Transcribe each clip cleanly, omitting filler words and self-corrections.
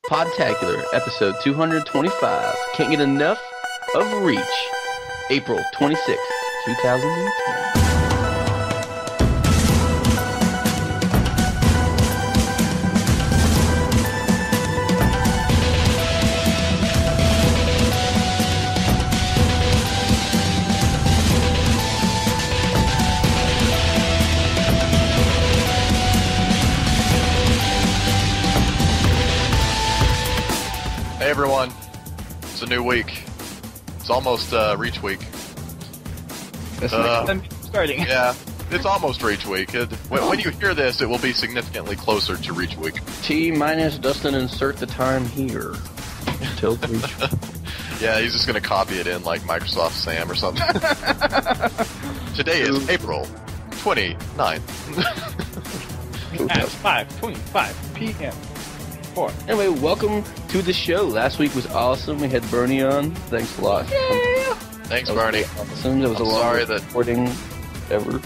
Podtacular, episode 225. Can't get enough of Reach. April 26th, 2020. Hey everyone, it's a new week. It's almost Reach Week. That's I'm starting. Yeah, it's almost Reach Week. When you hear this, it will be significantly closer to Reach Week. T minus Dustin, insert the time here. Till Reach. Yeah, he's just going to copy it in like Microsoft Sam or something. Today is April 29th. At 5:25 p.m. Anyway, welcome to the show. Last week was awesome. We had Bernie on. Thanks a lot. Yeah. Thanks, Bernie. Awesome. That was the longest recording ever.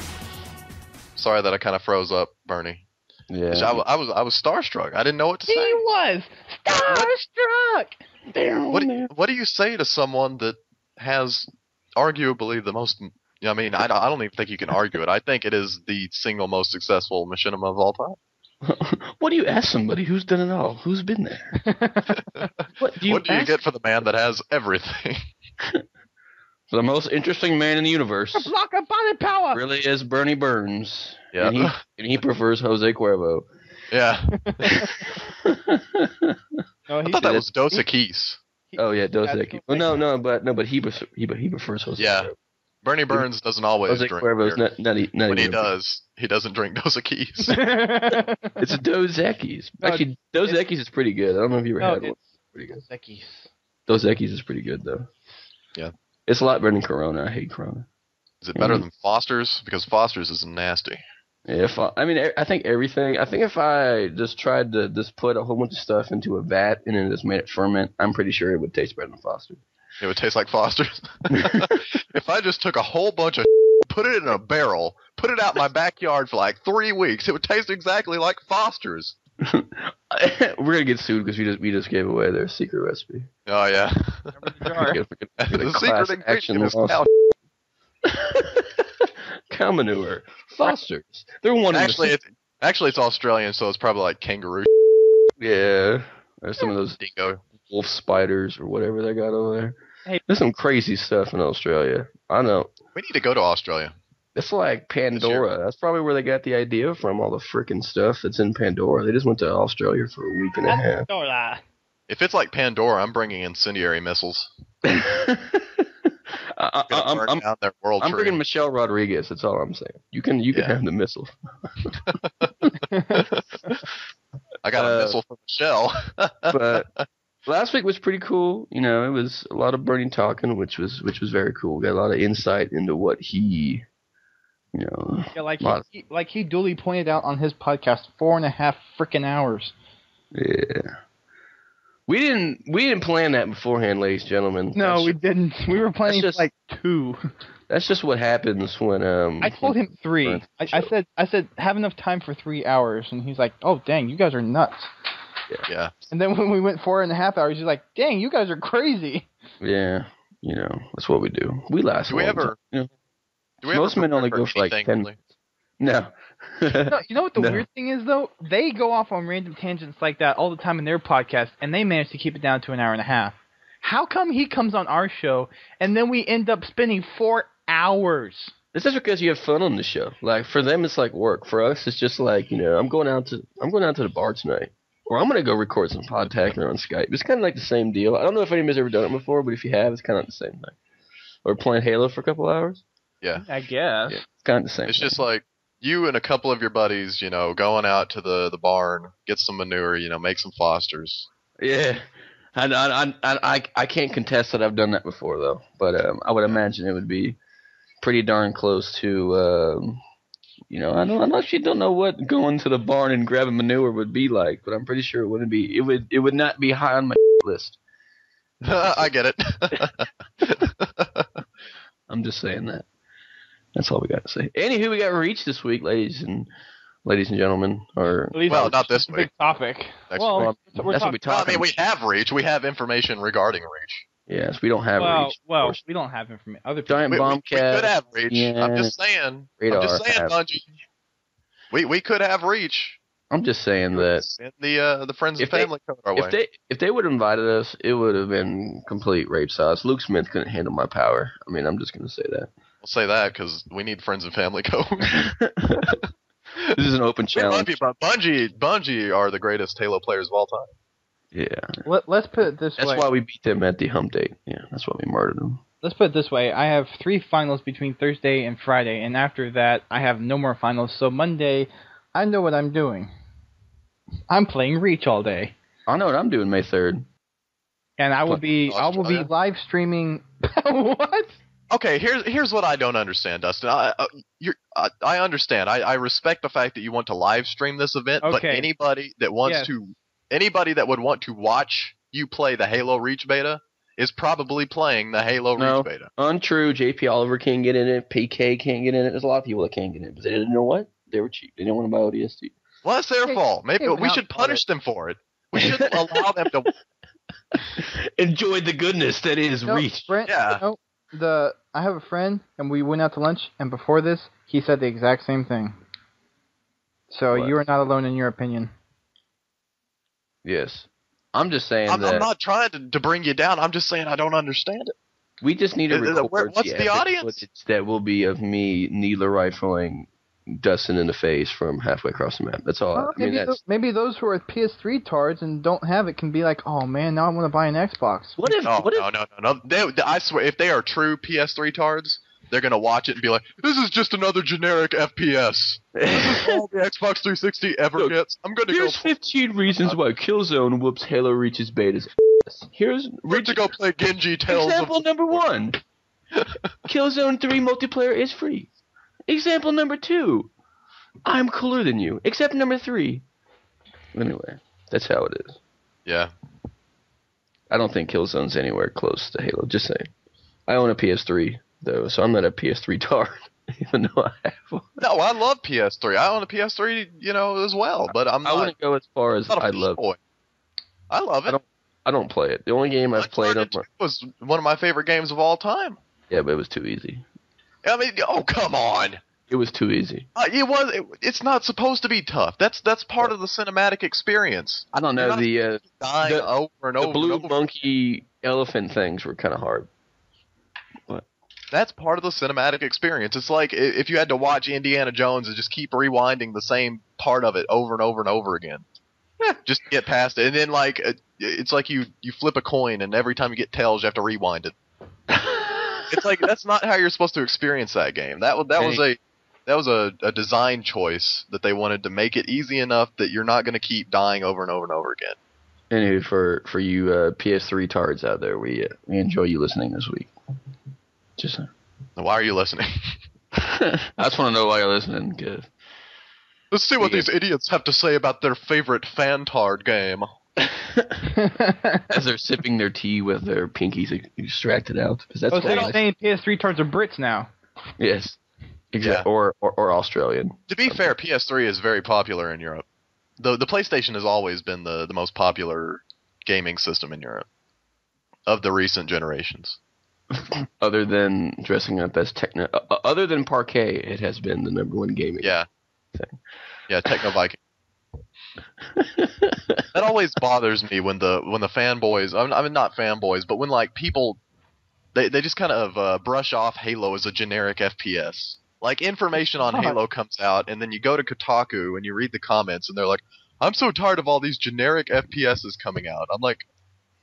Sorry that I kind of froze up, Bernie. Yeah. I was starstruck. I didn't know what to say. He was starstruck. What do you say to someone that has arguably the most? I mean, I don't even think you can argue it. I think it is the single most successful machinima of all time. What do you ask somebody who's done it all? Who's been there? What do you get for the man that has everything? The most interesting man in the universe. A block of body power. Really is Bernie Burns. Yeah. And he prefers Jose Cuervo. Yeah. No, I thought that was Dos Equis. Oh yeah, Dos Equis. Well, but he prefers Jose. Yeah. Cuervo. Bernie Burns doesn't always Jose drink Cuervo's beer. not When he even does, he doesn't drink Dos Equis. It's a Dos Equis. Actually, Dos Equis is pretty good. I don't know if you ever had one. Pretty good. Dos Equis is pretty good though. Yeah. It's a lot better than Corona. I hate Corona. Is it better than Foster's? Because Foster's is nasty. Yeah, I think everything. I think if I just tried to just put a whole bunch of stuff into a vat and then just made it ferment, I'm pretty sure it would taste better than Foster. It would taste like Foster's. If I just took a whole bunch of put it in a barrel, put it out in my backyard for like 3 weeks, it would taste exactly like Foster's. We're gonna get sued because we just gave away their secret recipe. Oh yeah. The secret ingredient is cow. Cow manure. Foster's. They're one. Actually, it's Australian, so it's probably like kangaroo. Yeah. There's some of those dingo wolf spiders or whatever they got over there. Hey. There's some crazy stuff in Australia. I know. We need to go to Australia. It's like Pandora. That's probably where they got the idea from, all the freaking stuff that's in Pandora. They just went to Australia for a week and a half. Pandora. If it's like Pandora, I'm bringing incendiary missiles. I'm bringing Michelle Rodriguez. That's all I'm saying. You can have the missile. I got a missile for Michelle. But last week was pretty cool. You know, it was a lot of Bernie talking, which was very cool. Got a lot of insight into what he, you know. Yeah, like he duly pointed out on his podcast, 4.5 freaking hours. Yeah. We didn't plan that beforehand, ladies and gentlemen. No, we didn't. We were planning for like 2. That's just what happens when I told him 3. I said have enough time for 3 hours, and he's like, "Oh dang, you guys are nuts." Yeah. And then when we went 4.5 hours, he's like, "Dang, you guys are crazy." Yeah, you know that's what we do. We last. Do we ever? Most men only go for like 10 minutes. No. No, you know what the weird thing is, though? They go off on random tangents like that all the time in their podcast, and they manage to keep it down to an hour and a half. How come he comes on our show, and then we end up spending 4 hours? This is because you have fun on the show. Like, for them, it's like work. For us, it's just like, you know, I'm going out to the bar tonight, or I'm going to go record some Podtacular on Skype. It's kind of like the same deal. I don't know if anybody's ever done it before, but if you have, it's kind of the same thing. Or playing Halo for a couple hours. Yeah. I guess. Yeah, it's kind of the same It's thing. just like you and a couple of your buddies, you know, going out to the barn, get some manure, you know, make some Fosters. Yeah. I can't contest that I've done that before, though. But I would imagine it would be pretty darn close to, you know, I actually don't know what going to the barn and grabbing manure would be like, but I'm pretty sure it wouldn't be. It would not be high on my list. I get it. I'm just saying that. That's all we got to say. Anywho, we got Reach this week, ladies and ladies and gentlemen. Or At least Well, not this it's a week. big topic. Next Well, week. we're That's what we talking. talk. I mean, we have reach. We have information regarding reach. Yes, we don't have reach. Well, we don't have information. Other people. Giant We Bombcat. could have reach. Yeah, I'm just saying. Radar have. Bungie. We could have reach. I'm just saying that Send the friends and family code our way. if they would have invited us, it would have been complete rape sauce. Luke Smith couldn't handle my power. I mean, I'm just gonna say that. We'll say that because we need friends and family code. This is an open We love challenge. you, but Bungie are the greatest Halo players of all time. Yeah, Let's put it this that's way. why we beat them at the hump date. Yeah, that's why we murdered them. Let's put it this way. I have 3 finals between Thursday and Friday, and after that, I have no more finals. So Monday, I know what I'm doing. I'm playing Reach all day, I know what I'm doing May 3rd. and I will be Australia? live streaming. What? Okay, here's what I don't understand, Dustin. I understand. I respect the fact that you want to live stream this event, but Okay. anybody that would want to watch you play the Halo Reach beta is probably playing the Halo Reach beta. Untrue. JP Oliver can't get in it. PK can't get in it. There's a lot of people that can't get in it, but they didn't know what? They were cheap. They didn't want to buy ODST. Well, that's their fault. Maybe hey, we should punish them for it. We shouldn't allow them to. Enjoy the goodness that is No, Reach. Brent, Yeah. no, I have a friend, and we went out to lunch, and before this, he said the exact same thing. So What? you are not alone in your opinion. Yes. I'm just saying I'm that not trying to bring you down. I'm just saying I don't understand it. we just need to record What's the epic audience? footage that will be of me needler rifling Dustin in the face from halfway across the map. That's all. Well, I mean, maybe those who are PS3 tards and don't have it can be like, oh man, now I want to buy an Xbox. what if? No. I swear, if they are true PS3 tards, they're gonna watch it and be like, "This is just another generic FPS. This is all the Xbox 360 ever Look, gets." I'm gonna Here's go. 15 reasons why Killzone whoops Halo Reach's betas. Here's To go play Genji Tales example of. number 1. Killzone 3 multiplayer is free. Example number 2. I'm cooler than you. Except number 3. Anyway, that's how it is. Yeah. I don't think Killzone's anywhere close to Halo. Just saying. I own a PS3 though, so I'm not a PS3 tard, even though I have one. No, I love PS3. I own a PS3, as well. But I'm I not. wouldn't go as far as not a I love. boy. I love it. I don't play it. The only game I've played on. Uncharted 2 was one of my favorite games of all time. Yeah, but it was too easy. I mean, oh come on. It was too easy. It's not supposed to be tough. That's part of the cinematic experience. I don't know. You're not dying over and The over. blue and over. monkey elephant things were kind of hard. That's part of the cinematic experience. It's like if you had to watch Indiana Jones and just keep rewinding the same part of it over and over and over again. Just to get past it. And then it's like you flip a coin and every time you get tails you have to rewind it. It's like that's not how you're supposed to experience that game. That was a design choice that they wanted to make it easy enough that you're not going to keep dying over and over and over again. Anyway, for you PS3 tards out there, we enjoy you listening this week. Just saying. Why are you listening? I just want to know why you're listening. Cause Let's see what these idiots have to say about their favorite fan-tard game. as they're sipping their tea with their pinkies extracted out, because that's Oh, what so you're saying PS3 tards are Brits now? Yes, exactly. Yeah. Or Australian. To be fair, PS3 is very popular in Europe. The PlayStation has always been the most popular gaming system in Europe of the recent generations. Other than dressing up as other than Parquet, it has been the number one gaming. Yeah. thing. Yeah, Techno Viking. That always bothers me when the fanboys, I mean not fanboys, but when people they just kind of brush off Halo as a generic FPS. Like information on Halo comes out and then you go to Kotaku and you read the comments and they're like, "I'm so tired of all these generic FPSs coming out." I'm like,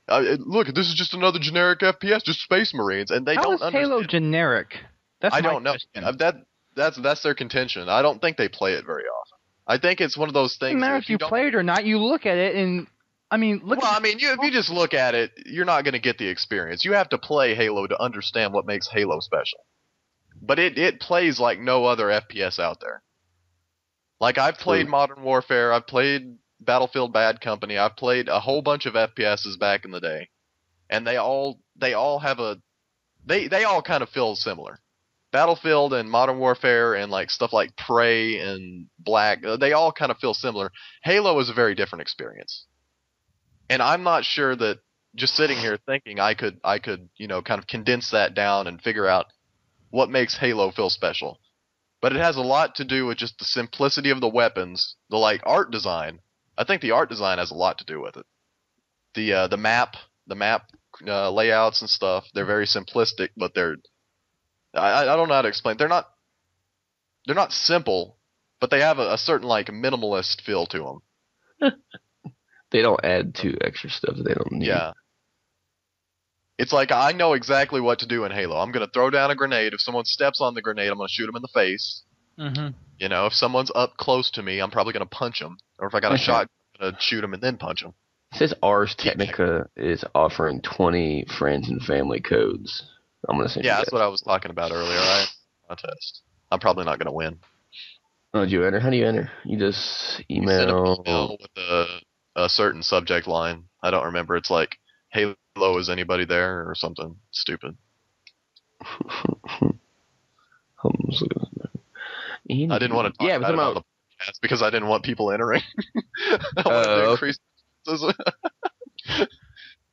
"Look, this is just another generic FPS, just Space Marines," and they How don't is understand. Halo generic? That's I my don't know. question. That's their contention. I don't think they play it very often. I think it's one of those It things. doesn't matter if you play it or not. You look at it and if you just look at it, you're not going to get the experience. You have to play Halo to understand what makes Halo special. But it plays like no other FPS out there. Like I've played Modern Warfare, I've played Battlefield Bad Company, I've played a whole bunch of FPSs back in the day, and they all have they all kind of feel similar. Battlefield and Modern Warfare and like stuff like Prey and Black, they all kind of feel similar. Halo is a very different experience. And I'm not sure that just sitting here thinking I could, kind of condense that down and figure out what makes Halo feel special. But it has a lot to do with just the simplicity of the weapons, the like art design. I think the art design has a lot to do with it. The map layouts and stuff, they're very simplistic, but I don't know how to explain. They're not simple, but they have a certain like minimalist feel to them. They don't add to extra stuff that they don't need. Yeah. It's like I know exactly what to do in Halo. I'm going to throw down a grenade. If someone steps on the grenade, I'm going to shoot them in the face. Mm-hmm. You know, if someone's up close to me, I'm probably going to punch them. Or if I got a shot, I'm going to shoot them and then punch them. It says Ars Technica is offering 20 friends and family codes. I'm going to say that's what I was talking about earlier, right? Contest. I'm probably not going to win. Oh, did you enter? How do you enter? You just email. You send an email with a certain subject line. I don't remember. It's like, Halo, is anybody there? Or something stupid. I didn't want to talk about it on the podcast because I didn't want people entering. I wanted to increase.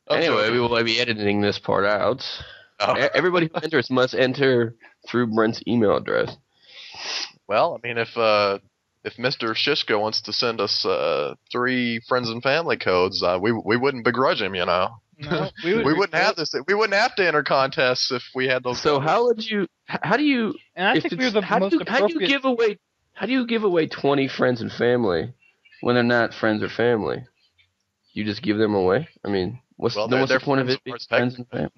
Anyway, we will be editing this part out. Oh. Everybody who enters must enter through Brent's email address. Well, I mean, if Mr. Shishka wants to send us 3 friends and family codes, we wouldn't begrudge him, you know. No, we wouldn't have this. We wouldn't have to enter contests if we had those. So codes. How do you? And I think we're the most appropriate. How do you give away 20 friends and family when they're not friends or family? You just give them away? I mean, what's the point of it being friends and family?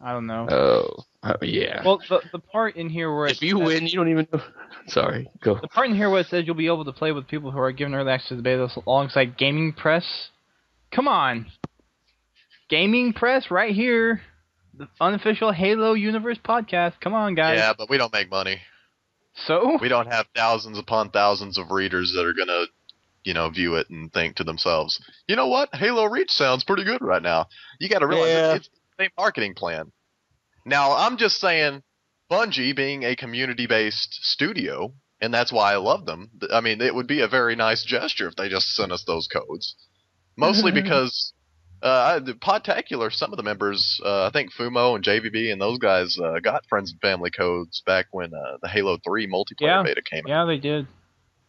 I don't know. Oh, yeah. Well, the part in here where if you win, you don't even know. Sorry, go. The part in here where it says you'll be able to play with people who are given early access to the beta alongside Gaming Press. Come on. Gaming Press right here. The unofficial Halo Universe podcast. Come on, guys. Yeah, but we don't make money. So? We don't have thousands upon thousands of readers that are going to, view it and think to themselves, you know what? Halo Reach sounds pretty good right now. You got to realize it's the same marketing plan. Now, I'm just saying, Bungie being a community-based studio, and that's why I love them, I mean, it would be a very nice gesture if they just sent us those codes. Mostly because the Podtacular, some of the members, I think Fumo and JVB and those guys got friends and family codes back when the Halo 3 multiplayer beta came out. Yeah, they did.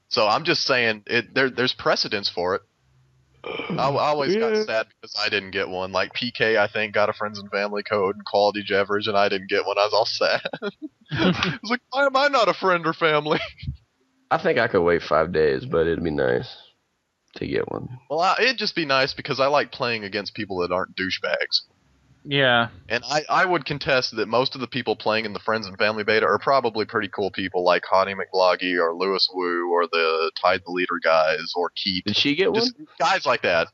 So I'm just saying, there's precedence for it. I always got sad because I didn't get one. Like PK, I think, got a friends and family code and Quality Jeverage, and I didn't get one. I was all sad. I was like, why am I not a friend or family? I think I could wait 5 days, but it'd be nice to get one. Well, it'd just be nice because I like playing against people that aren't douchebags. Yeah. And I would contest that most of the people playing in the Friends and Family beta are probably pretty cool people like Hottie McVloggy or Lewis Wu or the Tide the Leader guys or Keith. Did she get one? Guys like that.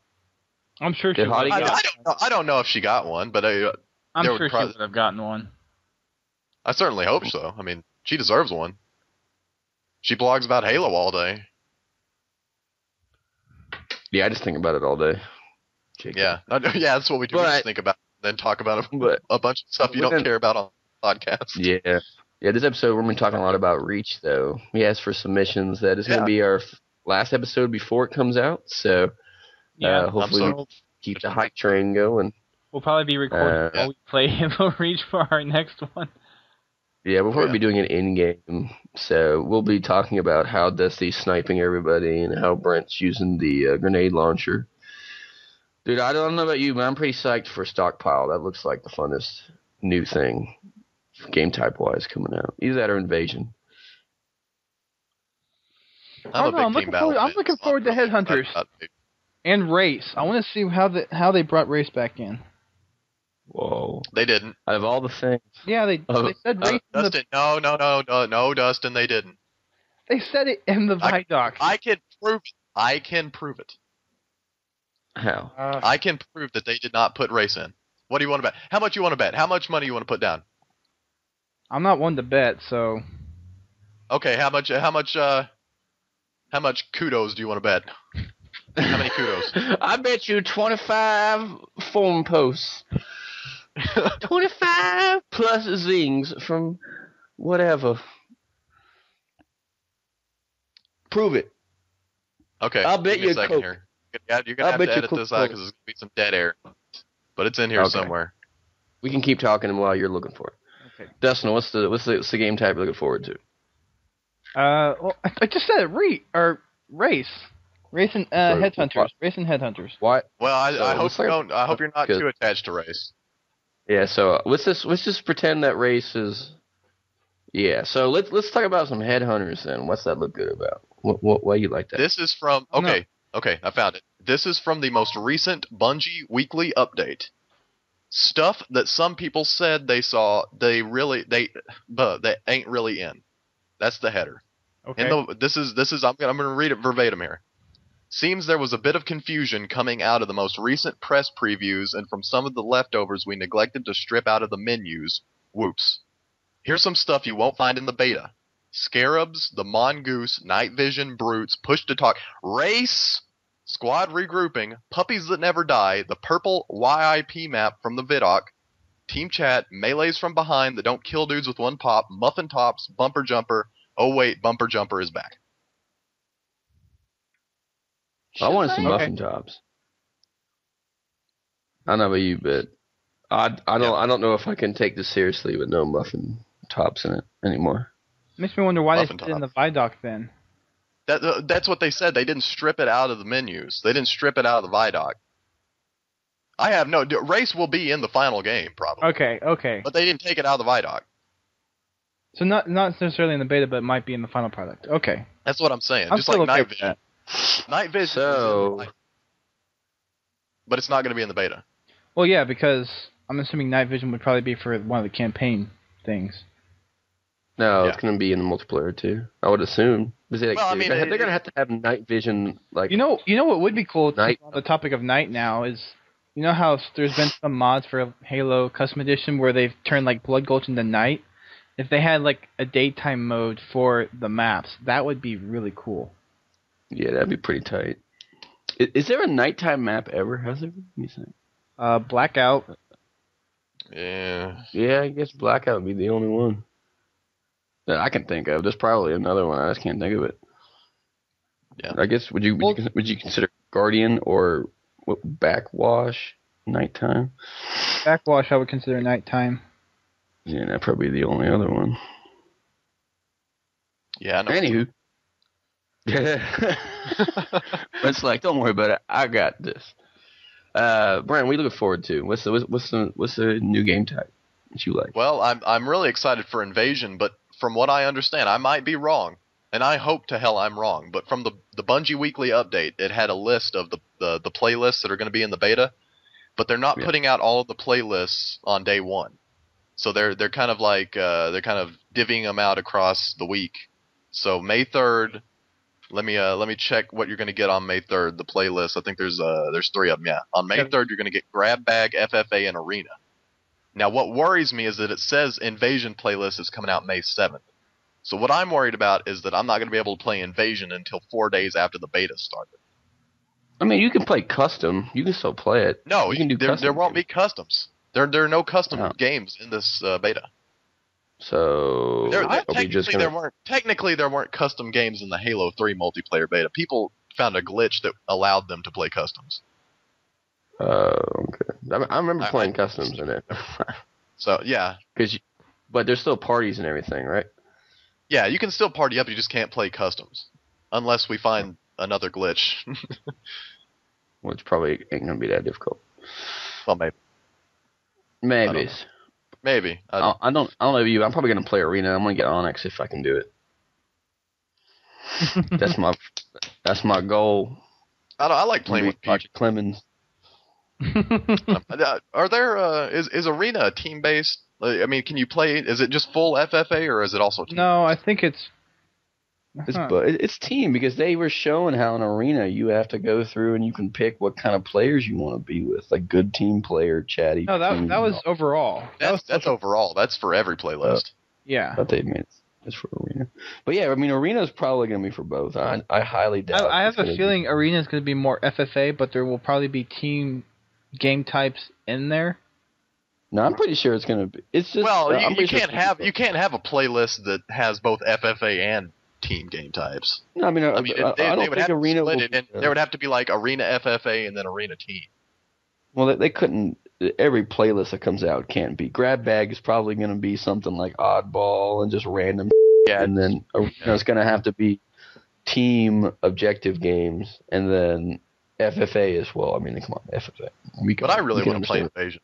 I'm sure she would. I don't know if she got one, but I'm sure she would have gotten one. I certainly hope so. I mean, she deserves one. She blogs about Halo all day. Yeah, I just think about it all day. Yeah, that's what we do. We just think about it, then talk about a bunch of stuff you don't care about on podcasts. Yeah. Yeah, this episode we're going to be talking a lot about Reach, though. We asked for submissions. That is going to be our last episode before it comes out, so hopefully we'll keep the hype train going. We'll probably be recording while we play Halo Reach for our next one. Yeah, we'll probably be doing it in-game, so we'll be talking about how Dusty's sniping everybody and how Brent's using the grenade launcher. Dude, I don't know about you, but I'm pretty psyched for Stockpile. That looks like the funnest new thing, game type-wise, coming out. Either that or Invasion. I'm looking forward to Headhunters and Race. I want to see how they brought Race back in. Whoa. They didn't. Out of all the things. Yeah, they said Race. Dustin, no, Dustin, they didn't. They said it in the Vidoc. I can prove it. How? I can prove that they did not put Race in. What do you want to bet? How much you want to bet? How much money you want to put down? I'm not one to bet, so. Okay, how much kudos do you want to bet? How many kudos? I bet you 25 forum posts. 25 plus zings from Whatever. Prove it. Okay. I'll bet give me you a second Coke. here. You're gonna I'll have to bet you edit this out Coca-Cola. because there's gonna be some dead air. But it's in here Okay. somewhere. We can keep talking while you're looking for it. Okay. Dustin, what's the game type you're looking forward to? Well, I just said race. Race and headhunters. Race and headhunters. Why? Well, I hope looks you like- don't. I hope you're not too attached to race. Yeah. So let's just pretend that race is. Yeah. So let's talk about some headhunters then. What's that look good about? Why you like that? This is from. Okay. Okay. I found it. This is from the most recent Bungie weekly update. Stuff that some people said they saw, but they ain't really in. That's the header. Okay. This is. I'm gonna read it verbatim here. Seems there was a bit of confusion coming out of the most recent press previews and from some of the leftovers we neglected to strip out of the menus. Whoops. Here's some stuff you won't find in the beta. Scarabs, the Mongoose, Night Vision, Brutes, Push to Talk, Race, Squad Regrouping, Puppies That Never Die, the purple YIP map from the Vidoc, Team Chat, Melees from Behind that don't kill dudes with one pop, Muffin Tops, Bumper Jumper. Oh wait, Bumper Jumper is back. I want to see muffin tops. I don't know about you, but I don't know if I can take this seriously with no muffin tops in it anymore. Makes me wonder why Muffin they put it in the top. Vidoc then. That's what they said. They didn't strip it out of the menus. They didn't strip it out of the Vidoc. I have no... Race will be in the final game, probably. Okay. But they didn't take it out of the Vidoc. So not necessarily in the beta, but it might be in the final product. Okay. That's what I'm saying. I'm Just still like okay Night with Vision. that. Night Vision So... but it's not going to be in the beta. Well, yeah, because I'm assuming Night Vision would probably be for one of the campaign things. No, Yeah. it's going to be in the multiplayer too. I would assume. Because they're Well, I mean, going to have to have night vision. Like You know what would be cool? Night. On the topic of night now is, you know how there's been some mods for Halo Custom Edition where they've turned like Blood Gulch into night. If they had like a daytime mode for the maps, that would be really cool. Yeah, that'd be pretty tight. Is there a nighttime map ever? Has there been? You think? Blackout. Yeah. Yeah, I guess Blackout would be the only one that I can think of. There's probably another one. I just can't think of it. Yeah. I guess would you consider Guardian or Backwash nighttime? Backwash I would consider nighttime. Yeah, that'd probably be the only other one. Yeah, I know. Anywho. It's like, don't worry about it. I got this. Brent, what are you looking forward to? What's the new game type that you like? Well, I'm really excited for Invasion, but from what I understand, I might be wrong, and I hope to hell I'm wrong. But from the Bungie Weekly update, it had a list of the playlists that are going to be in the beta, but they're not putting out all of the playlists on day one. So they're kind of like they're kind of divvying them out across the week. So May 3rd. Let me check what you're going to get on May 3rd. The playlist. I think there's 3 of them. Yeah. On May 3rd, you're going to get Grab Bag, FFA, and Arena. Now, what worries me is that it says Invasion playlist is coming out May 7th. So what I'm worried about is that I'm not going to be able to play Invasion until 4 days after the beta started. I mean, you can play custom. You can still play it. No, you can do there won't be customs. There are no custom games in this beta. So Technically there weren't custom games in the Halo 3 multiplayer beta. People found a glitch that allowed them to play customs. Okay. I remember playing customs in it. So yeah, but there's still parties and everything, right? Yeah, you can still party up. You just can't play customs unless we find another glitch. Which probably ain't gonna be that difficult. Well, maybe. Maybe. I don't know you. I'm probably gonna play Arena. I'm gonna get Onyx if I can do it. That's my goal. I like playing with Project Clemens. Are there is Arena a team based? I mean, can you play? Is it just full FFA or is it also team? No, I think it's. It's team because they were showing how in Arena you have to go through and you can pick what kind of players you want to be with, like good team player, chatty. No, that was overall. That's overall. That's for every playlist. Yeah. But they made it's for Arena. But yeah, I mean Arena is probably going to be for both. I highly doubt. I have a feeling Arena is going to be more FFA, but there will probably be team game types in there. No, I'm pretty sure it's gonna be. It's just Well, I'm you pretty sure can't have a playlist that has both FFA and team game types. No, I mean, I mean, I they don't would think have to Arena split will. it, and there would have to be like Arena FFA and then Arena Team. Well, they couldn't. Every playlist that comes out can't be. Grab Bag is probably going to be something like Oddball and just random. Yeah, And then it's going to have to be team objective games, and then FFA as well. I mean, come on, FFA. But I really want to play Invasion.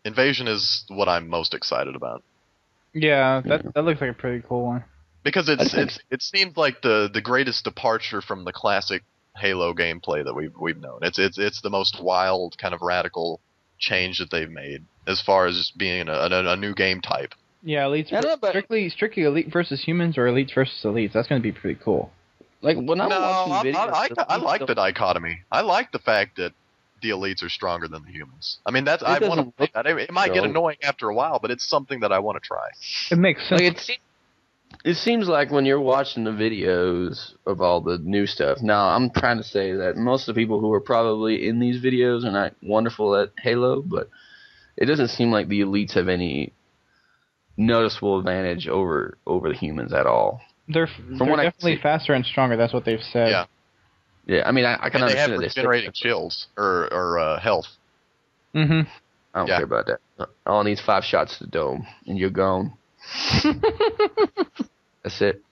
Invasion is what I'm most excited about. Yeah, that looks like a pretty cool one. Because it seems like the greatest departure from the classic Halo gameplay that we've known. It's the most wild kind of radical change that they've made as far as being a new game type. Yeah, elites strictly elite versus humans or elites versus elites. That's going to be pretty cool. Like when I'm watching videos, I like the dichotomy. I like the fact that the elites are stronger than the humans. I mean, I want to play that. It might get annoying after a while, but it's something that I want to try. It makes sense. Like it seems like when you're watching the videos of all the new stuff. Now, I'm trying to say that most of the people who are probably in these videos are not wonderful at Halo, but it doesn't seem like the elites have any noticeable advantage over the humans at all. They're definitely faster and stronger. That's what they've said. Yeah. Yeah, I mean, I can understand they have regenerating shields or health. Mm-hmm. I don't care about that. All I need is 5 shots to the dome, and you're gone. That's it.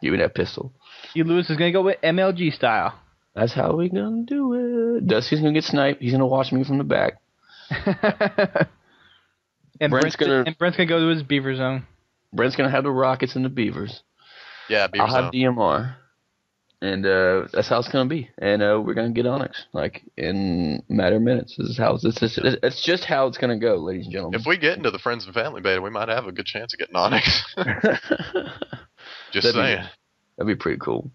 Give me that pistol. GLewis is going to go with MLG style. That's how we going to do it. Dusty's going to get sniped. He's going to watch me from the back. And Brent's going to go to his beaver zone. Brent's going to have the rockets and the beavers. Yeah, beaver zone. I'll have DMR. And that's how it's going to be. And we're going to get Onyx, like, in a matter of minutes. It's just how it's going to go, ladies and gentlemen. If we get into the Friends and Family beta, we might have a good chance of getting Onyx. Just saying. That'd be pretty cool.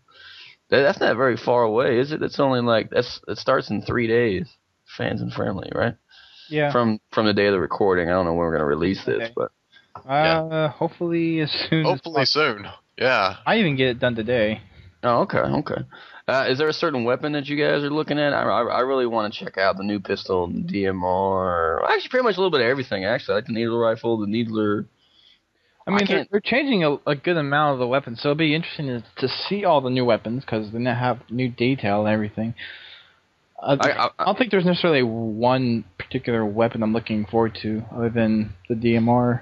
That's not very far away, is it? It's only like, it starts in 3 days. Fans and Friendly, right? Yeah. From the day of the recording. I don't know when we're going to release this, but. Hopefully as soon Hopefully soon. Yeah. I even get it done today. Oh, okay. Is there a certain weapon that you guys are looking at? I really want to check out the new pistol, the DMR. Actually, pretty much a little bit of everything, actually. I like the needle rifle, the needler. I mean, they're changing a good amount of the weapons, so it'll be interesting to see all the new weapons, because they have new detail and everything. I don't think there's necessarily one particular weapon I'm looking forward to, other than the DMR.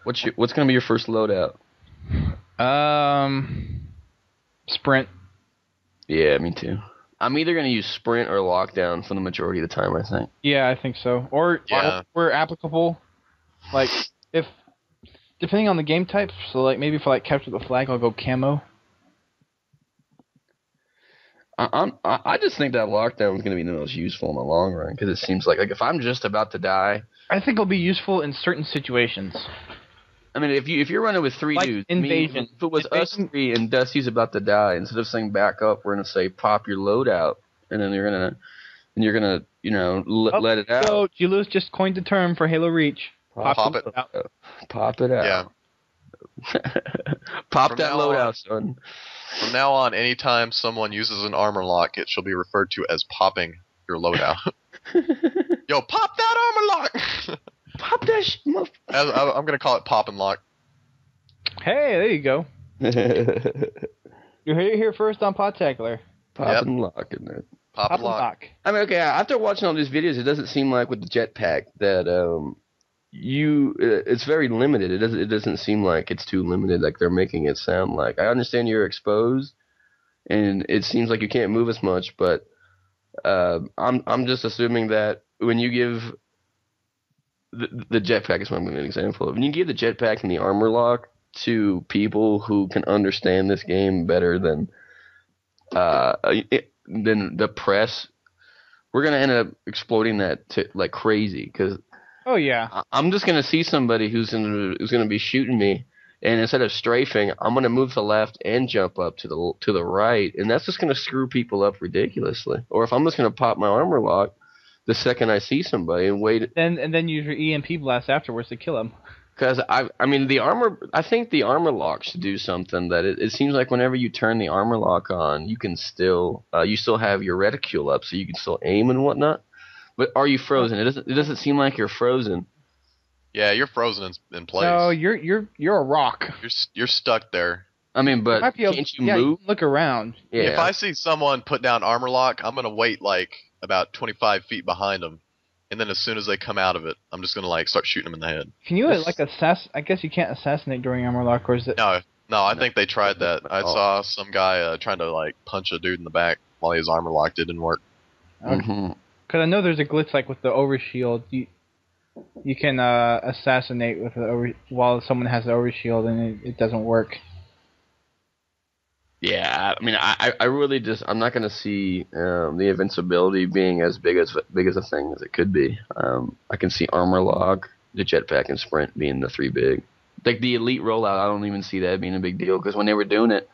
What's going to be your first loadout? Sprint. Yeah, me too. I'm either going to use Sprint or Lockdown for the majority of the time, I think. Yeah, I think so. Or where applicable, like, depending on the game type, so like maybe for like Capture the Flag, I'll go camo. I just think that Lockdown is going to be the most useful in the long run, because it seems like if I'm just about to die... I think it'll be useful in certain situations. I mean, if you're running with 3 dudes, Invasion. If it was us 3 and Dusty's about to die, instead of saying back up, we're gonna say pop your loadout, and then you're gonna let it out. So GLewis just coined the term for Halo Reach. Pop it out. Pop it out. Yeah. Pop that loadout, son. From now on, anytime someone uses an armor lock, it shall be referred to as popping your loadout. Yo, pop that armor lock! Pop that shit. I'm going to call it pop and lock. Hey, there you go. You're here first on Podtacular. Pop and lock, isn't it? Pop and lock. I mean, okay, after watching all these videos, it doesn't seem like with the jetpack that it's very limited. It doesn't seem like it's too limited like they're making it sound like. I understand you're exposed, and it seems like you can't move as much, but I'm just assuming that when you give the jetpack is what I'm giving an example of. When you give the jetpack and the armor lock to people who can understand this game better than the press, we're gonna end up exploiting that like crazy. Because I'm just gonna see somebody who's gonna be shooting me, and instead of strafing, I'm gonna move to the left and jump up to the right, and that's just gonna screw people up ridiculously. Or if I'm just gonna pop my armor lock the second I see somebody and wait, and then use your EMP blast afterwards to kill them. Because I mean I think the armor lock should do something that it seems like whenever you turn the armor lock on, you can still you still have your reticule up, so you can still aim and whatnot. But are you frozen? It doesn't seem like you're frozen. Yeah, you're frozen in place. No, you're a rock. You're stuck there. I mean, but can't you move? Look around. Yeah. If I see someone put down armor lock, I'm gonna wait like about 25 feet behind them, and then as soon as they come out of it, I'm just gonna like start shooting them in the head. Can you I guess you can't assassinate during armor lock, or is it? No, I think they tried that. I saw some guy trying to like punch a dude in the back while he was armor locked. It didn't work. Okay. Because I know there's a glitch like with the overshield. You can assassinate with while someone has the overshield, and it doesn't work. Yeah, I mean, I really I'm not gonna see the invincibility being as big as a thing as it could be. I can see armor lock, the jetpack, and sprint being the three big. Like the elite rollout, I don't even see that being a big deal because when they were doing it,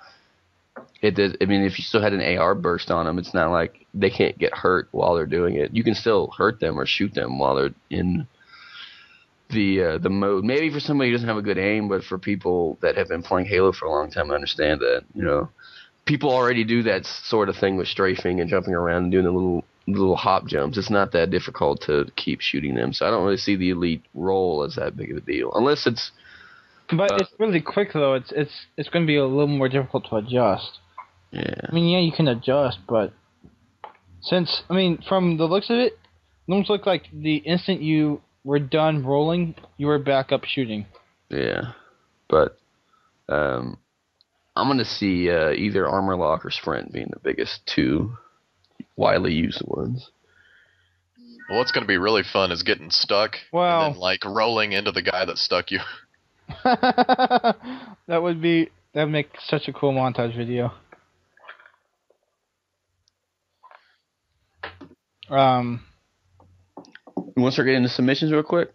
it did. I mean, if you still had an AR burst on them, it's not like they can't get hurt while they're doing it. You can still hurt them or shoot them while they're in the mode. Maybe for somebody who doesn't have a good aim, but for people that have been playing Halo for a long time, I understand that. You know, people already do that sort of thing with strafing and jumping around and doing the little hop jumps. It's not that difficult to keep shooting them, so I don't really see the elite role as that big of a deal, unless it's. But it's really quick though. It's going to be a little more difficult to adjust. Yeah. I mean, yeah, you can adjust, but from the looks of it, it almost looked like the instant you were done rolling, you were back up shooting. Yeah, but I'm going to see either armor lock or sprint being the biggest two widely used ones. Well, what's going to be really fun is getting stuck and then like rolling into the guy that stuck you. That would make such a cool montage video. You want to start getting into submissions real quick?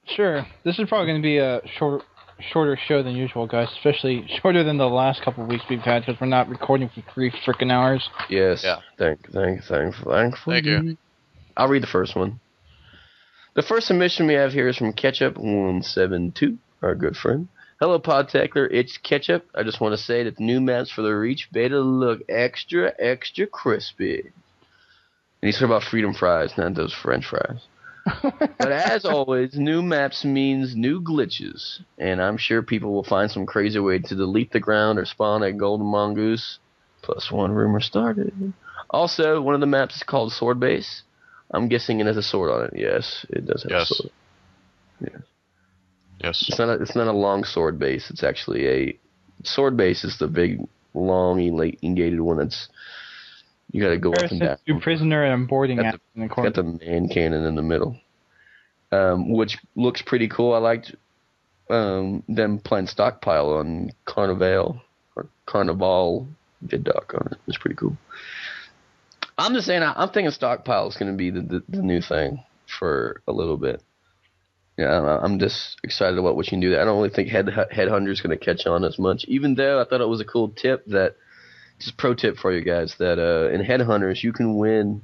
Sure. This is probably going to be a shorter show than usual, guys. Especially shorter than the last couple of weeks we've had because we're not recording for 3 freaking hours. Yes. Yeah. Thank you. I'll read the first one. The first submission we have here is from Ketchup172, our good friend. Hello, Podtacular. It's Ketchup. I just want to say that the new maps for the Reach beta look extra, extra crispy. And he's talking about freedom fries, not those French fries. But as always, new maps means new glitches. And I'm sure people will find some crazy way to delete the ground or spawn a golden mongoose. +1 rumor started. Also, one of the maps is called Sword Base. I'm guessing it has a sword on it. Yes, it does have a sword. Yes. It's not a long sword base. It's actually a sword base is the big, long, elongated one that's you got to go up and down. To prisoner and boarding in the corner. Got the man cannon in the middle, which looks pretty cool. I liked them playing Stockpile on Carnival or Carnival Viddoc on it. It's pretty cool. I'm just saying, I'm thinking Stockpile is going to be the new thing for a little bit. Yeah, I'm just excited about what you can do there. I don't really think Headhunter is going to catch on as much, even though I thought it was a cool tip that, just pro tip for you guys, that in Headhunters you can win,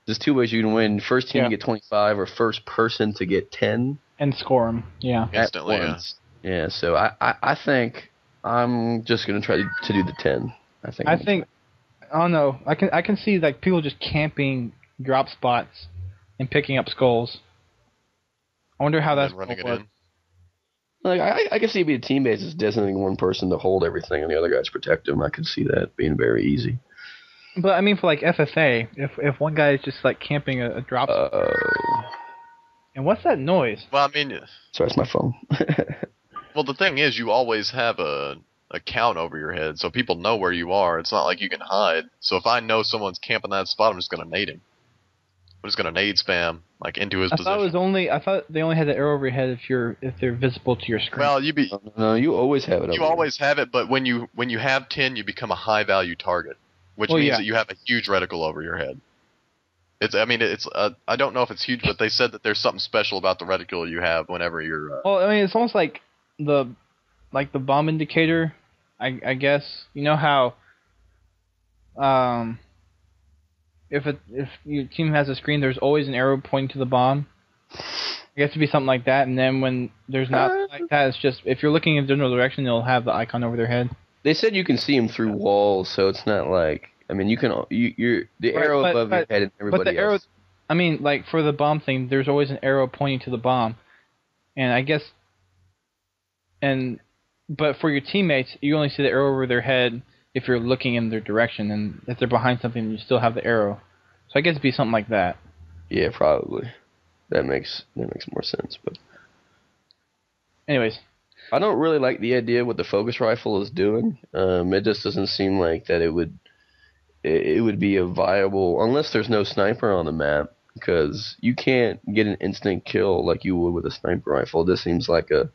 there's 2 ways you can win. First team to get 25 or first person to get 10. And score them, yeah. Instantly, yeah. So I think I'm just going to try to do the 10. I don't know. I can see like people just camping drop spots and picking up skulls. I wonder how that's running it work. in. Like I can see it be a team basis designating one person to hold everything and the other guys protect them. I could see that being very easy. But I mean, for like FFA, if one guy is just like camping a drop spot. And what's that noise? Well, I mean, sorry, it's my phone. Well, the thing is, you always have a count over your head, so people know where you are. It's not like you can hide. So if I know someone's camping that spot, I'm just going to nade him. I'm just going to nade spam like into his position. I thought they only had the arrow over your head if they're visible to your screen. Well, no, you always have it. You always have it, but when you have 10, you become a high value target, which means that you have a huge reticle over your head. I don't know if it's huge, but they said that there's something special about the reticle you have whenever you're. Well, I mean, it's almost like the bomb indicator. I guess you know how. If your team has a screen, there's always an arrow pointing to the bomb. I guess it'd be something like that, and then when there's not like that, it's just if you're looking in a general direction, they'll have the icon over their head. They said you can see them through walls, so it's not like. I mean, you can. You're the arrow above your head and everybody else. I mean, like, for the bomb thing, there's always an arrow pointing to the bomb. And I guess... But for your teammates, you only see the arrow over their head if you're looking in their direction. And if they're behind something, you still have the arrow. So I guess it'd be something like that. Yeah, probably. That makes more sense. But anyways, I don't really like the idea of what the focus rifle is doing. It just doesn't seem like that it would be a viable, unless there's no sniper on the map, because you can't get an instant kill like you would with a sniper rifle. This seems like a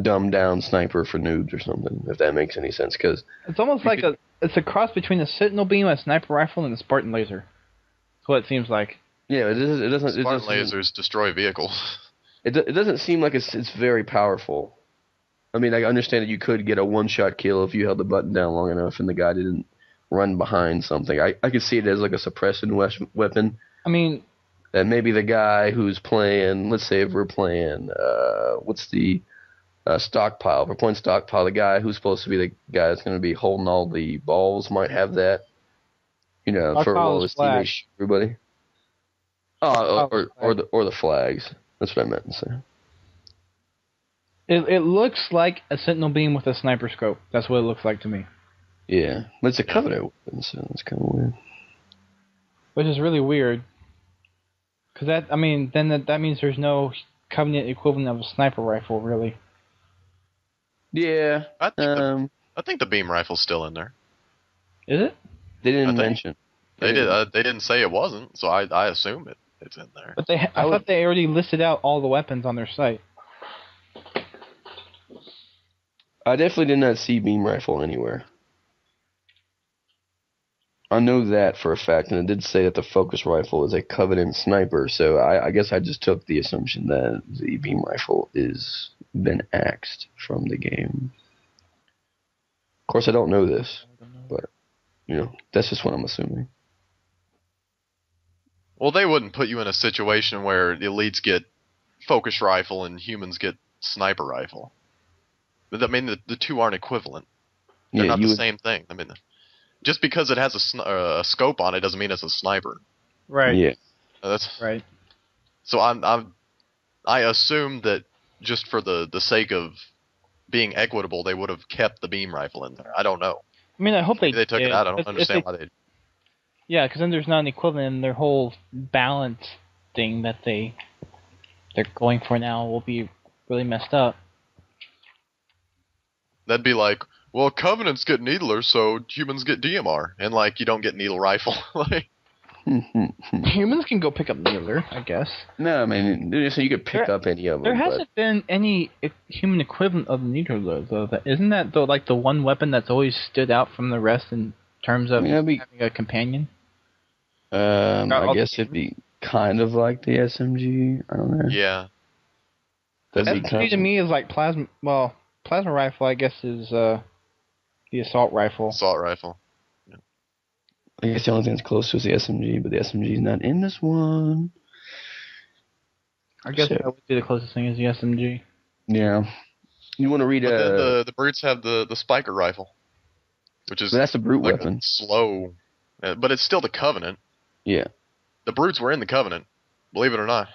dumbed down sniper for noobs or something, if that makes any sense. Cause it's almost like it's a cross between a sentinel beam, a sniper rifle, and a Spartan laser. That's what it seems like. Yeah, it doesn't. Spartan lasers destroy vehicles. It doesn't seem like it's very powerful. I mean, I understand that you could get a one-shot kill if you held the button down long enough and the guy didn't run behind something. I could see it as like a suppression weapon. I mean, that maybe the guy who's playing, let's say if we're playing, what's the stockpile? If we're playing stockpile, the guy who's supposed to be the guy that's going to be holding all the balls might have that. You know, for all his teammates, shoot everybody. Oh, or the flags. That's what I meant to say. It looks like a sentinel beam with a sniper scope. That's what it looks like to me. Yeah, but it's a Covenant weapon, so it's kind of weird. Which is really weird. Because that means there's no Covenant equivalent of a sniper rifle, really. Yeah. I think the beam rifle's still in there. Is it? They didn't mention. They didn't say it wasn't, so I assume it's in there. But I thought they already listed out all the weapons on their site. I definitely did not see beam rifle anywhere. I know that for a fact, and it did say that the focus rifle is a Covenant sniper, so I guess I just took the assumption that the beam rifle is been axed from the game. Of course, I don't know this, but, you know, that's just what I'm assuming. Well, they wouldn't put you in a situation where the elites get focus rifle and humans get sniper rifle. I mean, the two aren't equivalent. They're not the same thing. I mean, just because it has a scope on it doesn't mean it's a sniper. Right. Yeah. That's right. So I assume that just for the sake of being equitable, they would have kept the beam rifle in there. I don't know. I mean, I hope Maybe they took it out. I don't understand why they. Yeah, because then there's not an equivalent, and their whole balance thing that they're going for now will be really messed up. That'd be like, well, Covenants get needler, so humans get DMR, and like you don't get needle rifle. Like humans can go pick up needler, I guess. No, I mean, so you could pick up any of them. There hasn't been any human equivalent of the needler, though. Isn't that the one weapon that's always stood out from the rest in terms of having a companion? I guess it'd be kind of like the SMG. I don't know. Yeah. SMG to me is like plasma. Well, plasma rifle, I guess, is the assault rifle. Assault rifle. Yeah. I guess the only thing that's close to is the SMG, but the SMG is not in this one. I guess that would be the closest thing is the SMG. Yeah. You want to read the Brutes have the Spiker rifle, which is that's a brute weapon. Slow, but it's still the Covenant. Yeah. The Brutes were in the Covenant, believe it or not.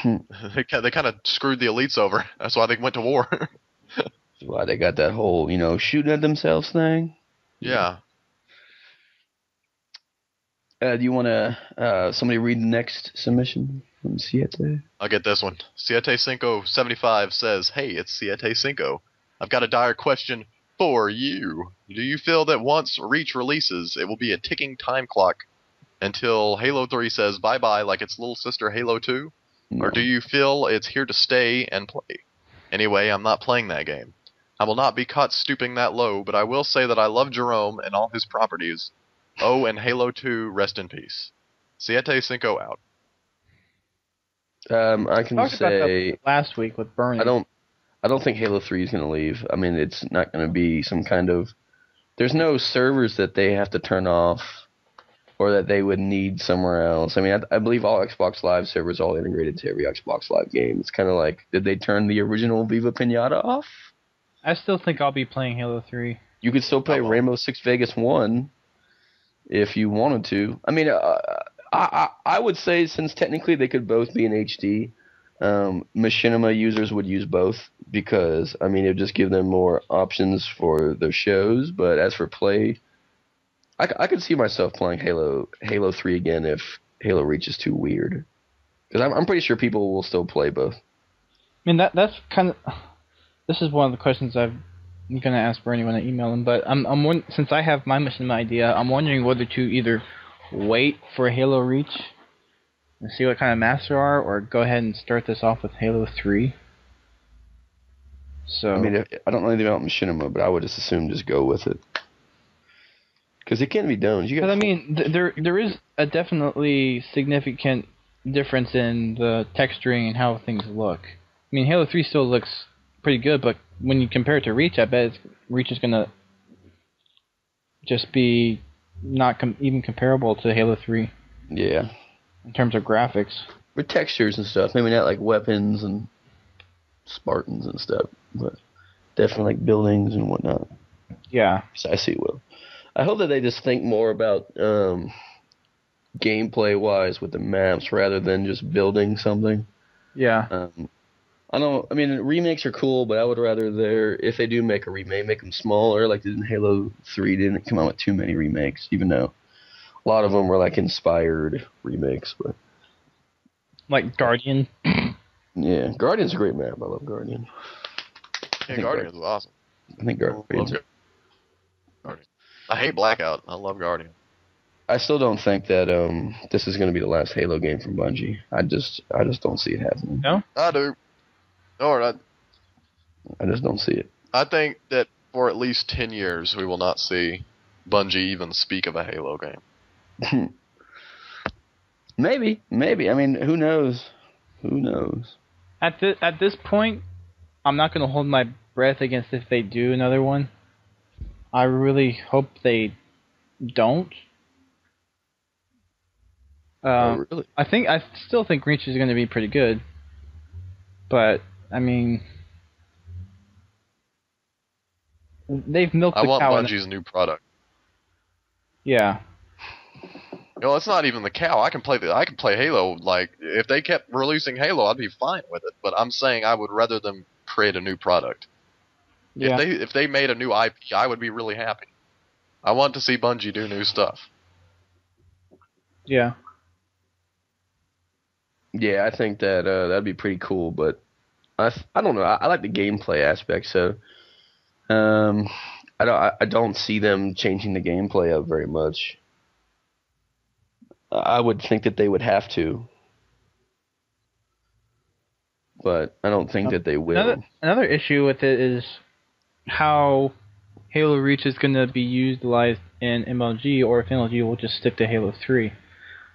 They kind of screwed the elites over. That's why they went to war. That's why they got that whole, shooting at themselves thing. Yeah. Do you want to somebody read the next submission from Siete? I'll get this one. Siete Cinco 75 says, "Hey, it's Siete Cinco. I've got a dire question for you. Do you feel that once Reach releases, it will be a ticking time clock until Halo 3 says bye-bye like its little sister Halo 2? No. Or do you feel it's here to stay and play? Anyway, I'm not playing that game. I will not be caught stooping that low, but I will say that I love Jerome and all his properties. Oh, and Halo 2, rest in peace. Siete Cinco out." I can say about that last week with Bernie. I don't think Halo 3 is going to leave. I mean, it's not going to be some kind of. There's no servers that they have to turn off, or that they would need somewhere else. I mean, I believe all Xbox Live servers are all integrated to every Xbox Live game. It's kind of like, did they turn the original Viva Pinata off? I still think I'll be playing Halo 3. You could still play Rainbow Six Vegas 1 if you wanted to. I mean, I would say since technically they could both be in HD, Machinima users would use both because I mean it would just give them more options for their shows. But as for play, I could see myself playing Halo 3 again if Halo Reach is too weird. Because I'm pretty sure people will still play both. I mean that's kind of. This is one of the questions I'm gonna ask Bernie when I email him. But since I have my Machinima idea, I'm wondering whether to either wait for Halo Reach and see what kind of maps there are, or go ahead and start this off with Halo 3. So I mean, I don't know anything about Machinima, but I would just assume just go with it. Because it can be done. But I mean, there is a definitely significant difference in the texturing and how things look. I mean, Halo 3 still looks pretty good, but when you compare it to Reach, I bet Reach is gonna just be not even comparable to Halo 3. Yeah. In terms of graphics. With textures and stuff, maybe not like weapons and Spartans and stuff, but definitely like buildings and whatnot. Yeah. I see. Will. I hope that they just think more about gameplay-wise with the maps rather than just building something. Yeah. I mean, remakes are cool, but I would rather if they do make a remake, make them smaller. Like in Halo 3 didn't come out with too many remakes, even though a lot of them were like inspired remakes. But like Guardian. Yeah, Guardian's a great map. I love Guardian. Yeah, Guardian's awesome. I think Guardian's. Guardian. I hate Blackout. I love Guardian. I still don't think that this is going to be the last Halo game from Bungie. I just don't see it happening. No? I do. Or I just don't see it. I think that for at least 10 years we will not see Bungie even speak of a Halo game. Maybe. I mean, who knows? Who knows? At this point, I'm not going to hold my breath against if they do another one. I really hope they don't. Really? I still think Reach is going to be pretty good, but I mean, they've milked the cow. I want Bungie's new product. Yeah. No, it's not even the cow. I can play Halo. Like if they kept releasing Halo, I'd be fine with it. But I'm saying I would rather them create a new product. Yeah. If they made a new IP, I would be really happy. I want to see Bungie do new stuff. Yeah. Yeah, I think that that'd be pretty cool, but I don't know. I like the gameplay aspect, so I don't see them changing the gameplay up very much. I would think that they would have to, but I don't think that they will. Another issue with it is how Halo Reach is going to be utilized in MLG, or if MLG will just stick to Halo 3.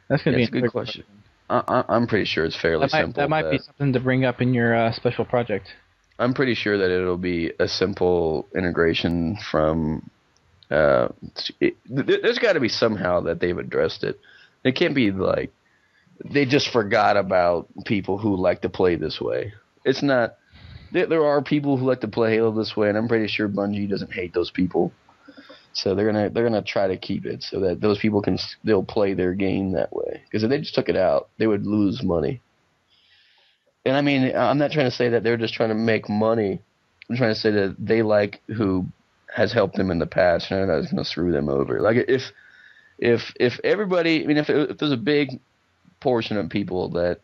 That's going to be a good question. I'm pretty sure it's fairly simple. That might be something to bring up in your special project. I'm pretty sure that it'll be a simple integration from... there's got to be somehow that they've addressed it. It can't be like they just forgot about people who like to play this way. It's not... There are people who like to play Halo this way, and I'm pretty sure Bungie doesn't hate those people. So they're gonna try to keep it so that those people can still play their game that way. Because if they just took it out, they would lose money. And I mean, I'm not trying to say that they're just trying to make money. I'm trying to say that they like who has helped them in the past, and they're not just gonna screw them over. Like if everybody, I mean, if there's a big portion of people that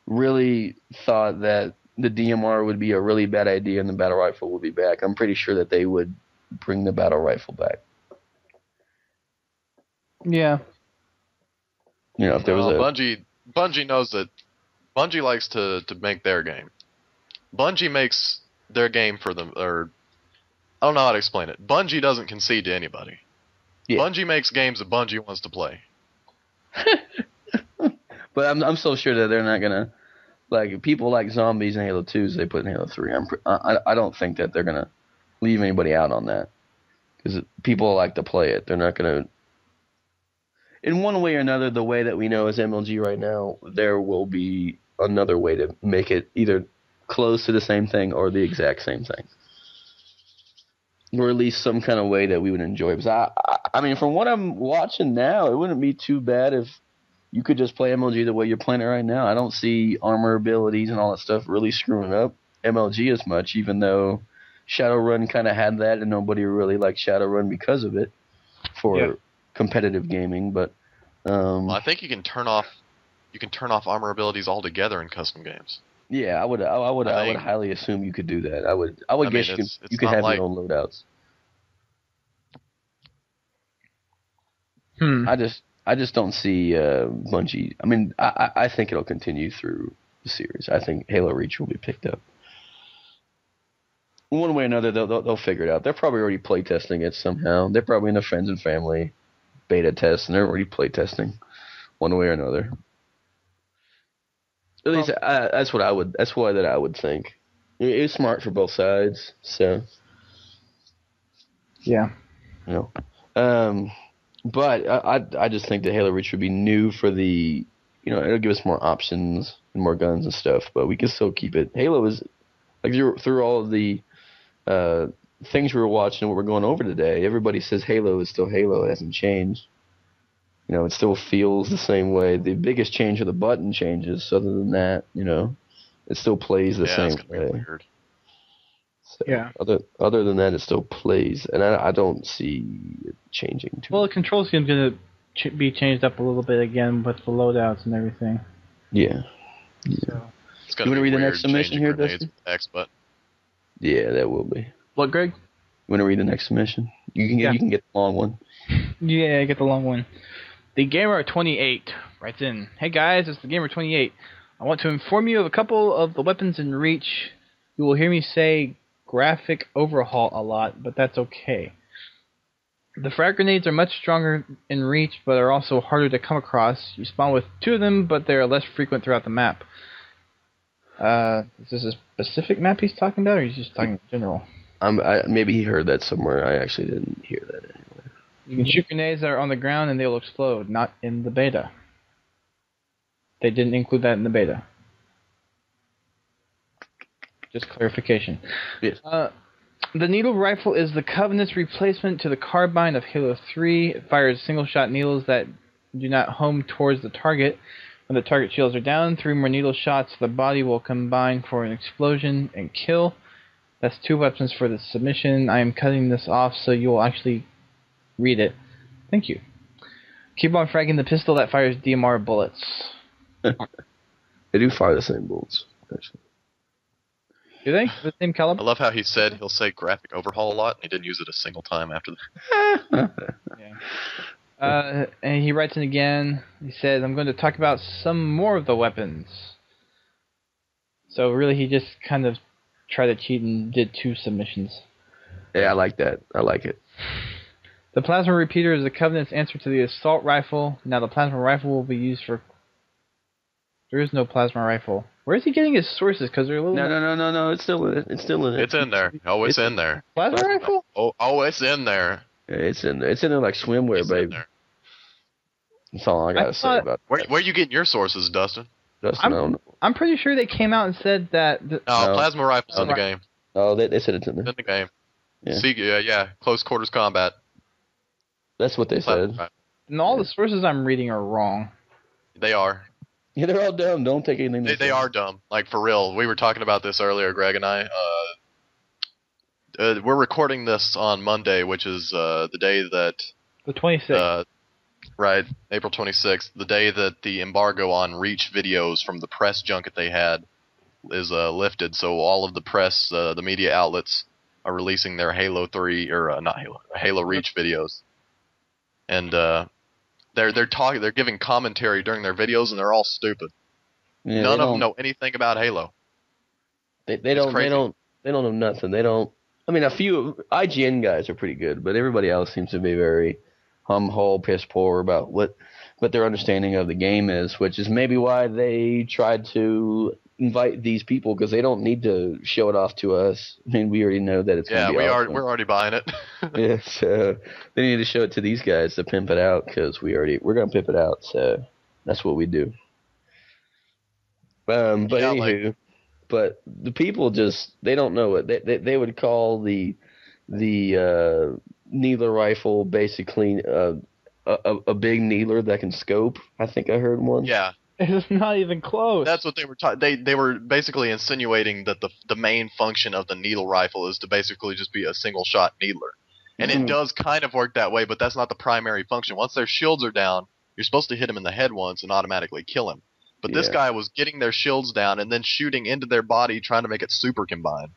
really thought that the DMR would be a really bad idea and the battle rifle would be back, I'm pretty sure that they would bring the battle rifle back. Yeah. You know, if there was Bungie knows that Bungie likes to make their game. Bungie makes their game for them, or I don't know how to explain it. Bungie doesn't concede to anybody. Yeah. Bungie makes games that Bungie wants to play. But I'm so sure that they're not gonna, like, people like zombies in Halo 2s they put in Halo 3. I don't think that they're gonna leave anybody out on that, because people like to play it. They're not gonna. In one way or another, the way that we know as MLG right now, there will be another way to make it either close to the same thing or the exact same thing. Or at least some kind of way that we would enjoy. Because I mean, from what I'm watching now, it wouldn't be too bad if you could just play MLG the way you're playing it right now. I don't see armor abilities and all that stuff really screwing up MLG as much, even though Shadowrun kind of had that, and nobody really liked Shadowrun because of it for competitive gaming. But I think you can turn off armor abilities altogether in custom games. Yeah, I would highly assume you could do that. I would guess you could have your own loadouts. I just don't see Bungie. I mean, I think it'll continue through the series. I think Halo Reach will be picked up. One way or another, they'll figure it out. They're probably already playtesting it somehow. They're probably in a friends and family beta test, and they're already playtesting one way or another. At least that's what I would. That's why I would think. It's smart for both sides. So. Yeah. You know. But I just think that Halo Reach would be new for the. It'll give us more options and more guns and stuff, but we can still keep it. Halo is like through all of the things we were watching and what we're going over today. Everybody says Halo is still Halo. It hasn't changed. It still feels the same way. The biggest change are the button changes. Other than that, it still plays the same way. Be weird. So, yeah. Other than that, it still plays, and I don't see it changing too much. The control scheme's going to be changed up a little bit again with the loadouts and everything. Yeah. So. You want to read the next submission here, Dustin? X button. Yeah, that will be. What, Greg? You want to read the next submission? You can get the long one. Yeah, get the long one. The Gamer28 writes in, "Hey guys, it's the Gamer28. I want to inform you of a couple of the weapons in Reach. You will hear me say graphic overhaul a lot, but that's okay. The frag grenades are much stronger in Reach, but are also harder to come across. You spawn with 2 of them, but they are less frequent throughout the map." Is this a specific map he's talking about, or he's just talking in general? Maybe he heard that somewhere. I actually didn't hear that anywhere. You can shoot grenades that are on the ground and they will explode, not in the beta. They didn't include that in the beta. Just clarification. Yes. The needle rifle is the Covenant's replacement to the carbine of Halo 3. It fires single-shot needles that do not home towards the target. When the target shields are down, 3 more needle shots, the body will combine for an explosion and kill. That's 2 weapons for the submission. I am cutting this off so you will actually read it. Thank you. Keep on fragging the pistol that fires DMR bullets. They do fire the same bullets, actually. Do they? The same caliber? I love how he'll say graphic overhaul a lot, and he didn't use it a single time after that. Yeah. And he writes in again. He says, "I'm going to talk about some more of the weapons." So really, he just kind of tried to cheat and did 2 submissions. Yeah, I like that. I like it. The plasma repeater is the Covenant's answer to the assault rifle. Now the plasma rifle will be used for... There is no plasma rifle. Where is he getting his sources? Because they're a little... No. It's still in it. It's still in it. It's in there. Oh, it's in there. Plasma rifle? Oh, it's in there. Yeah, it's in there. It's in there like swimwear, baby. That's all I gotta say about it. Where are you getting your sources, Dustin? I don't know. I'm pretty sure they came out and said that... No, plasma rifle's in the game. Oh, they said it's in there. It's in the game. Yeah. See, yeah, close quarters combat. That's what they said. And all the sources I'm reading are wrong. They are. Yeah, they're all dumb. Don't take anything. They are dumb. Like, for real. We were talking about this earlier, Greg and I. We're recording this on Monday, which is the day that... The 26th. Right, April 26th. The day that the embargo on Reach videos from the press junket they had is lifted. So all of the press, the media outlets, are releasing their Halo 3, or not Halo Reach videos. And they're giving commentary during their videos, and they're all stupid. Yeah, None of them know anything about Halo. They don't know nothing. They don't. I mean, a few IGN guys are pretty good, but everybody else seems to be very hum-hole, piss poor about what their understanding of the game is, which is maybe why they tried to invite these people, because they don't need to show it off to us. I mean, we already know that it's going to be awesome. We're already buying it. Yeah, so they need to show it to these guys to pimp it out, because we're going to pimp it out, so that's what we do. But anywho, but the people just, they don't know it. They would call the needler rifle basically a big needler that can scope. I think I heard one. Yeah. It's not even close. That's what they were they were basically insinuating that the main function of the needle rifle is to basically just be a single shot needler. And it does kind of work that way, but that's not the primary function. Once their shields are down, you're supposed to hit him in the head once and automatically kill him. But this guy was getting their shields down and then shooting into their body, trying to make it super combined.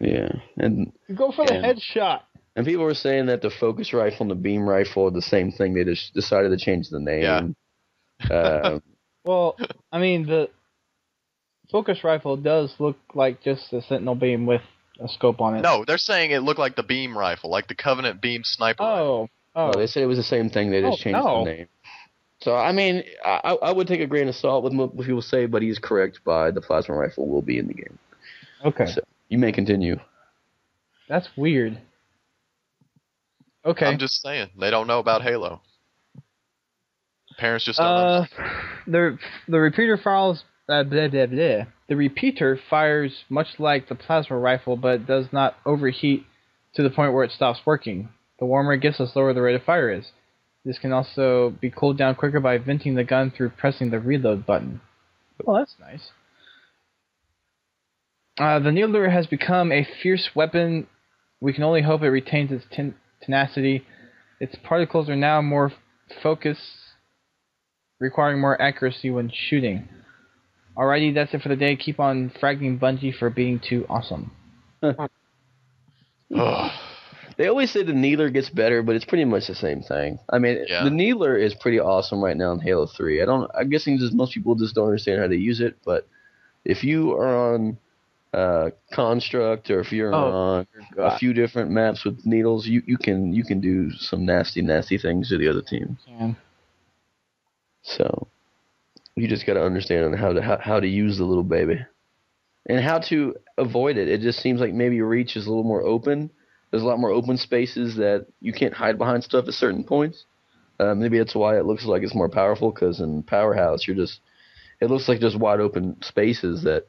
Yeah, and go for the headshot. And people were saying that the focus rifle and the beam rifle are the same thing. They just decided to change the name. Yeah. Well, I mean, the focus rifle does look like just a sentinel beam with a scope on it. No, they're saying it looked like the beam rifle, like the Covenant beam sniper rifle. Oh. They said it was the same thing. They just changed the name. So, I mean, I would take a grain of salt with what people say, but he's correct by the plasma rifle will be in the game. Okay. So, you may continue. That's weird. Okay. I'm just saying. They don't know about Halo. Parents just don't know. The repeater fires... The repeater fires much like the plasma rifle, but does not overheat to the point where it stops working. The warmer it gets, the slower the rate of fire is. This can also be cooled down quicker by venting the gun through pressing the reload button. Well, that's nice. The needler has become a fierce weapon. We can only hope it retains its tenacity. Its particles are now more focused, requiring more accuracy when shooting. Alrighty, that's it for the day. Keep on fragging Bungie for being too awesome. They always say the needler gets better, but it's pretty much the same thing. I mean, the needler is pretty awesome right now in Halo 3. I'm guessing just most people just don't understand how to use it, but if you are on Construct or if you're on a few different maps with needles, you can do some nasty things to the other team. So you just got to understand how to use the little baby and how to avoid it. It just seems like maybe reach is a little more open. There's a lot more open spaces that you can't hide behind stuff at certain points. Maybe that's why it looks like it's more powerful, because in Powerhouse, it looks like just wide open spaces that,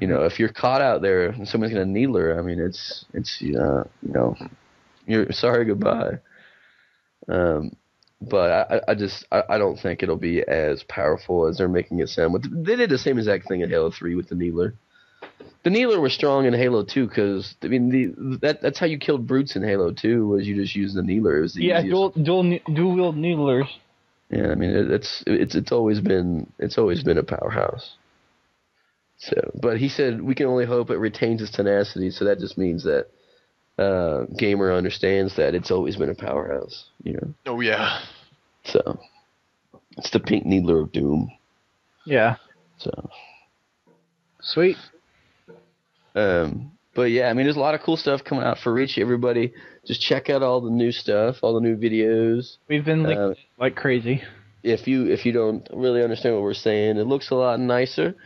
you know, if you're caught out there and someone's going to needler, I mean, it's you're sorry goodbye. But I don't think it'll be as powerful as they're making it sound. But they did the same exact thing in Halo 3 with the needler. The needler was strong in Halo 2 because, I mean, that's how you killed brutes in Halo 2, was you just used the needler. It was the easiest. dual wield needlers. Yeah, I mean, it's always been a powerhouse. So, but he said we can only hope it retains its tenacity. So that just means that Gamer understands that it's always been a powerhouse. You know. Oh yeah. So it's the pink needler of doom. Yeah. So sweet. But yeah, I mean, there's a lot of cool stuff coming out for Reach. Everybody, just check out all the new stuff, all the new videos. We've been like crazy. If you don't really understand what we're saying, it looks a lot nicer.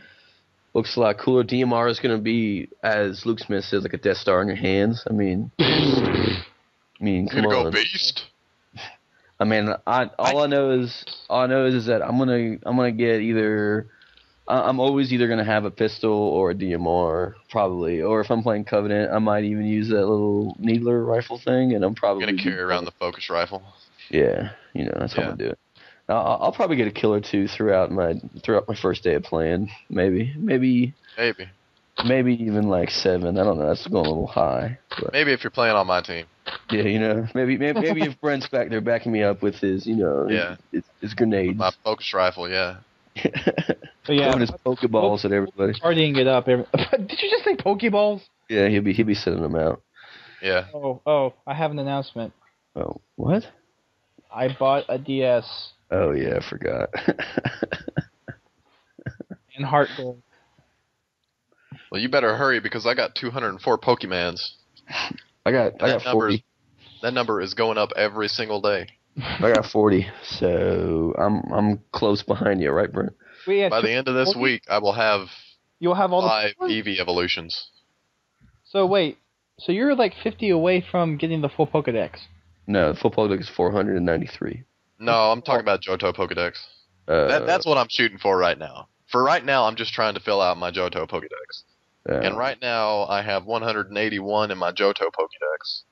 Looks a lot cooler. DMR is going to be, as Luke Smith says, like a Death Star in your hands. I mean, come on. Go beast. I mean, all I know is that I'm gonna get either. I'm always either going to have a pistol or a DMR, probably. Or if I'm playing Covenant, I might even use that little needler rifle thing, and I'm probably going to carry around the focus rifle. Yeah, that's how I'm going to do it. I'll probably get a kill or two throughout my first day of playing. Maybe even like 7. I don't know. That's going a little high. But. Maybe if you're playing on my team. Yeah, maybe if Brent's back there backing me up with his, his grenades. My focus rifle, yeah. But yeah, throwing his Pokeballs at everybody. Partying it up. Did you just say Pokeballs? Yeah, he'll be sending them out. Yeah. Oh, I have an announcement. Oh, what? I bought a DS. Oh yeah, I forgot. In Heart Gold. Well, you better hurry because I got 204 Pokemans. I got 40. That number is going up every single day. I got 40, so I'm close behind you, right, Brent? By the end of this week, I will have. You'll have all 5 Eevee evolutions. So wait, so you're like 50 away from getting the full Pokedex? No, the full Pokedex is 493. No, I'm talking about Johto Pokedex. That's what I'm shooting for right now. For right now, I'm just trying to fill out my Johto Pokedex. And right now, I have 181 in my Johto Pokedex.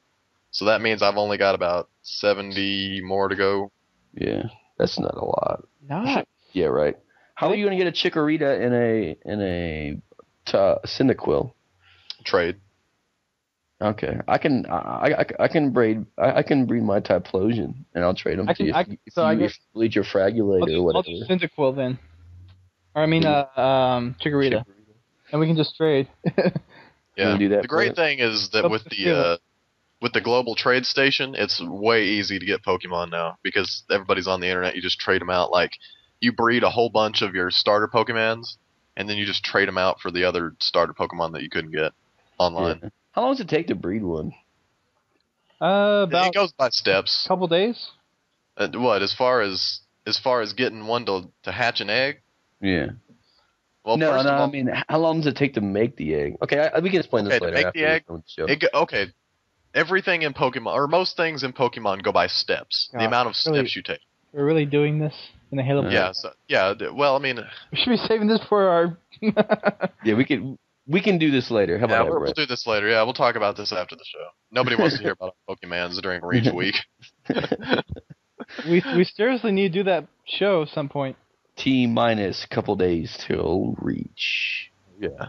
So that means I've only got about 70 more to go. Yeah, that's not a lot. Not. Yeah, right. How are you going to get a Chikorita in a Cyndaquil? Trade. Okay, I can breed my Typhlosion, and I'll trade them to you if you bleed your Fragulate or whatever. I'll do Cyndaquil then. Or I mean, Chikorita. And we can just trade. Yeah. Do that the great thing is that with the global trade station, it's way easy to get Pokemon now because everybody's on the internet. You just trade them out. Like you breed a whole bunch of your starter Pokemons, and then you just trade them out for the other starter Pokemon that you couldn't get online. Yeah. How long does it take to breed one? About it goes by steps. A couple days. What as far as getting one to hatch an egg? Yeah. Well, no, I mean, how long does it take to make the egg? Okay, we can explain this later. To make the egg, okay. Everything in Pokemon, or most things in Pokemon, go by steps. The amount of steps you take. We're really doing this in the Halo. Yeah. Well, I mean, we should be saving this for our. Yeah, we can do this later. How about that, we'll do this later. Yeah, we'll talk about this after the show. Nobody wants to hear about Pokemons during Reach Week. we seriously need to do that show at some point. T-minus a couple days till Reach. Yeah.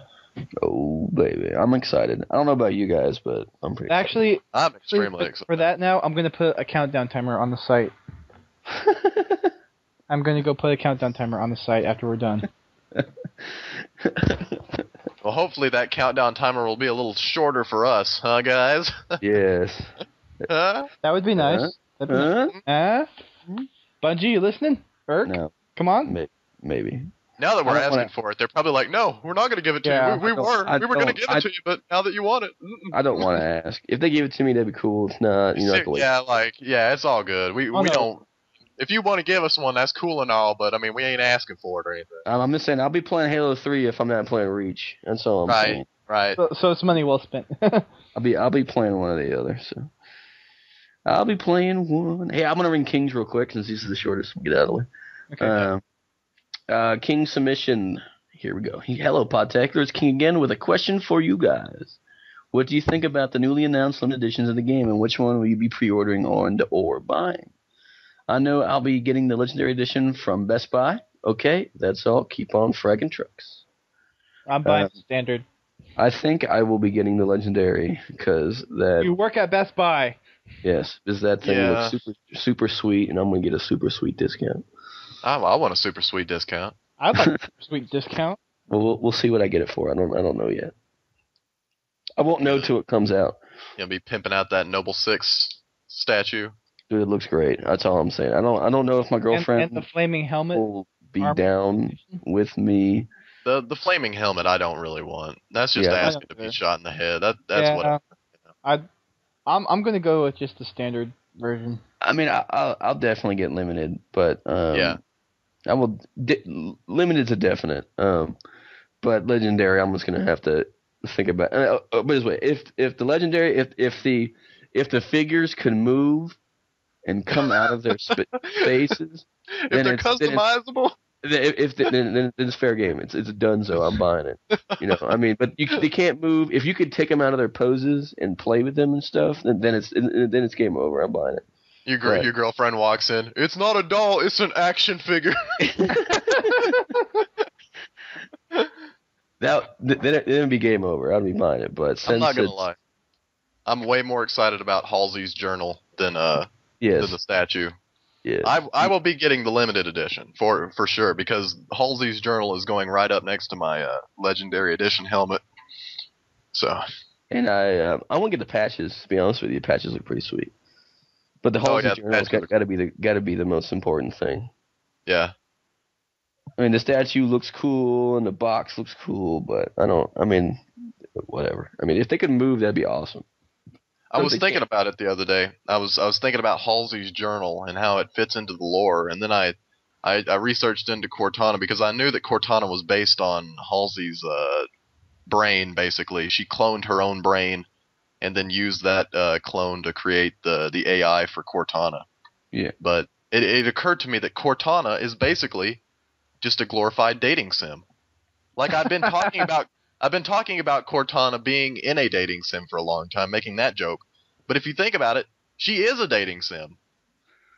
Oh, baby. I'm excited. I don't know about you guys, but I'm pretty excited. I'm extremely excited. For that now, I'm going to put a countdown timer on the site. I'm going to go put a countdown timer on the site after we're done. Well, hopefully that countdown timer will be a little shorter for us, huh, guys? Yes. That would be nice. Bungie, you listening? Erk? No. Come on. Maybe. Now that we're asking for it, they're probably like, no, we're not going to give it to you. We were going to give it to you, but now that you want it. I don't want to ask. If they give it to me, that'd be cool. If not, you know. Yeah, it's all good. We don't. If you want to give us one, that's cool and all, but I mean, we ain't asking for it or anything. I'm just saying, I'll be playing Halo 3 if I'm not playing Reach. That's all I'm saying. Right. So it's money well spent. I'll be playing one or the other. So I'll be playing one. Hey, I'm gonna ring Kings real quick since this is the shortest. Get out of the way. Okay. King submission. Here we go. Hello, Podtacular. It's King again with a question for you guys. What do you think about the newly announced limited editions of the game, and which one will you be pre-ordering or buying? I know I'll be getting the Legendary Edition from Best Buy. Okay, that's all. Keep on fragging trucks. I'm buying standard. I think I will be getting the Legendary because that... You work at Best Buy. Yes, because that thing looks super, super sweet, and I'm going to get a super sweet discount. I want a super sweet discount. I'd like a super sweet discount. Well, we'll see what I get it for. I don't know yet. I won't know till it comes out. You'll be pimping out that Noble 6 statue. Dude, it looks great. That's all I'm saying. I don't know if my girlfriend and the flaming helmet will be down with me. The flaming helmet I don't really want. That's just asking to be shot in the head. That's what I'm going to go with just the standard version. I mean, I'll definitely get limited, but I will. Limited's a definite. But legendary, I'm just going to have to think about. But this way, if the legendary, if the figures can move and come out of their spaces, if they're customizable, then it's fair game. It's a donezo. I'm buying it. You know, I mean, but they can't move. If you could take them out of their poses and play with them and stuff, then it's game over. I'm buying it. Your girlfriend walks in. It's not a doll. It's an action figure. Then it'd be game over. I'd be buying it. But I'm not gonna lie. I'm way more excited about Halsey's journal than the statue. Yes. I will be getting the limited edition for sure because Halsey's journal is going right up next to my legendary edition helmet. So. And I won't get the patches. To be honest with you, the patches look pretty sweet. But the Halsey journal's got to be the most important thing. Yeah. I mean, the statue looks cool and the box looks cool, but whatever. I mean, if they could move, that'd be awesome. I was thinking about it the other day. I was thinking about Halsey's journal and how it fits into the lore, and then I researched into Cortana because I knew that Cortana was based on Halsey's brain. Basically, she cloned her own brain and then used that clone to create the AI for Cortana. Yeah. But it occurred to me that Cortana is basically just a glorified dating sim. Like I've been talking about. I've been talking about Cortana being in a dating sim for a long time, making that joke. But if you think about it, she is a dating sim.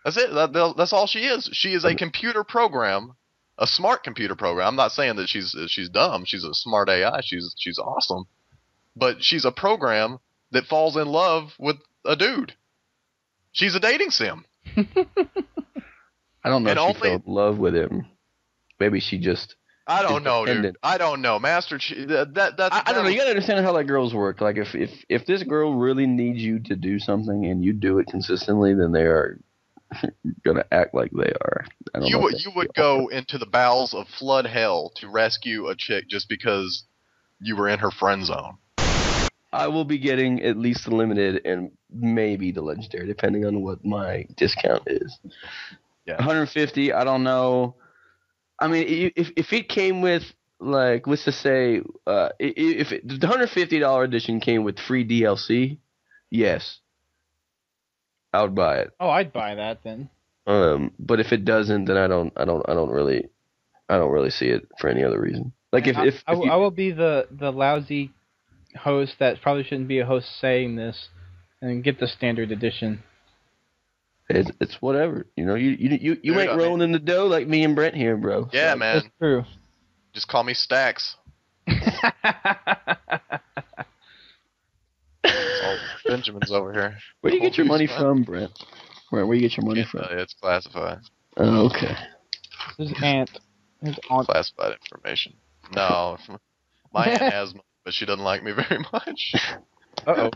That's it. That's all she is. She is a computer program, a smart computer program. I'm not saying that she's dumb. She's a smart AI. She's awesome, but she's a program that falls in love with a dude. She's a dating sim. I don't know if she fell in love with him. Maybe she just. I don't know, dude. I don't know, Master. I don't know. You gotta understand how like girls work. Like if this girl really needs you to do something and you do it consistently, then they are gonna act like they are. You would go into the bowels of flood hell to rescue a chick just because you were in her friend zone. I will be getting at least the limited and maybe the legendary, depending on what my discount is. Yeah. 150. I don't know. I mean, if it came with, like, let's just say, if the $150 edition came with free DLC, yes, I would buy it. Oh, I'd buy that then. But if it doesn't, then I don't really see it for any other reason. Like I will be the lousy host that probably shouldn't be a host saying this, and get the standard edition. It's whatever, you ain't rolling in the dough like me and Brent here, bro. Yeah, so, man. That's true. Just call me Stacks. Oh, Benjamin's over here. Where do you get your money from, Brent? Where do you get your money from? It's classified. Oh, okay. His aunt. Classified information. No, my aunt has money, but she doesn't like me very much. Uh-oh.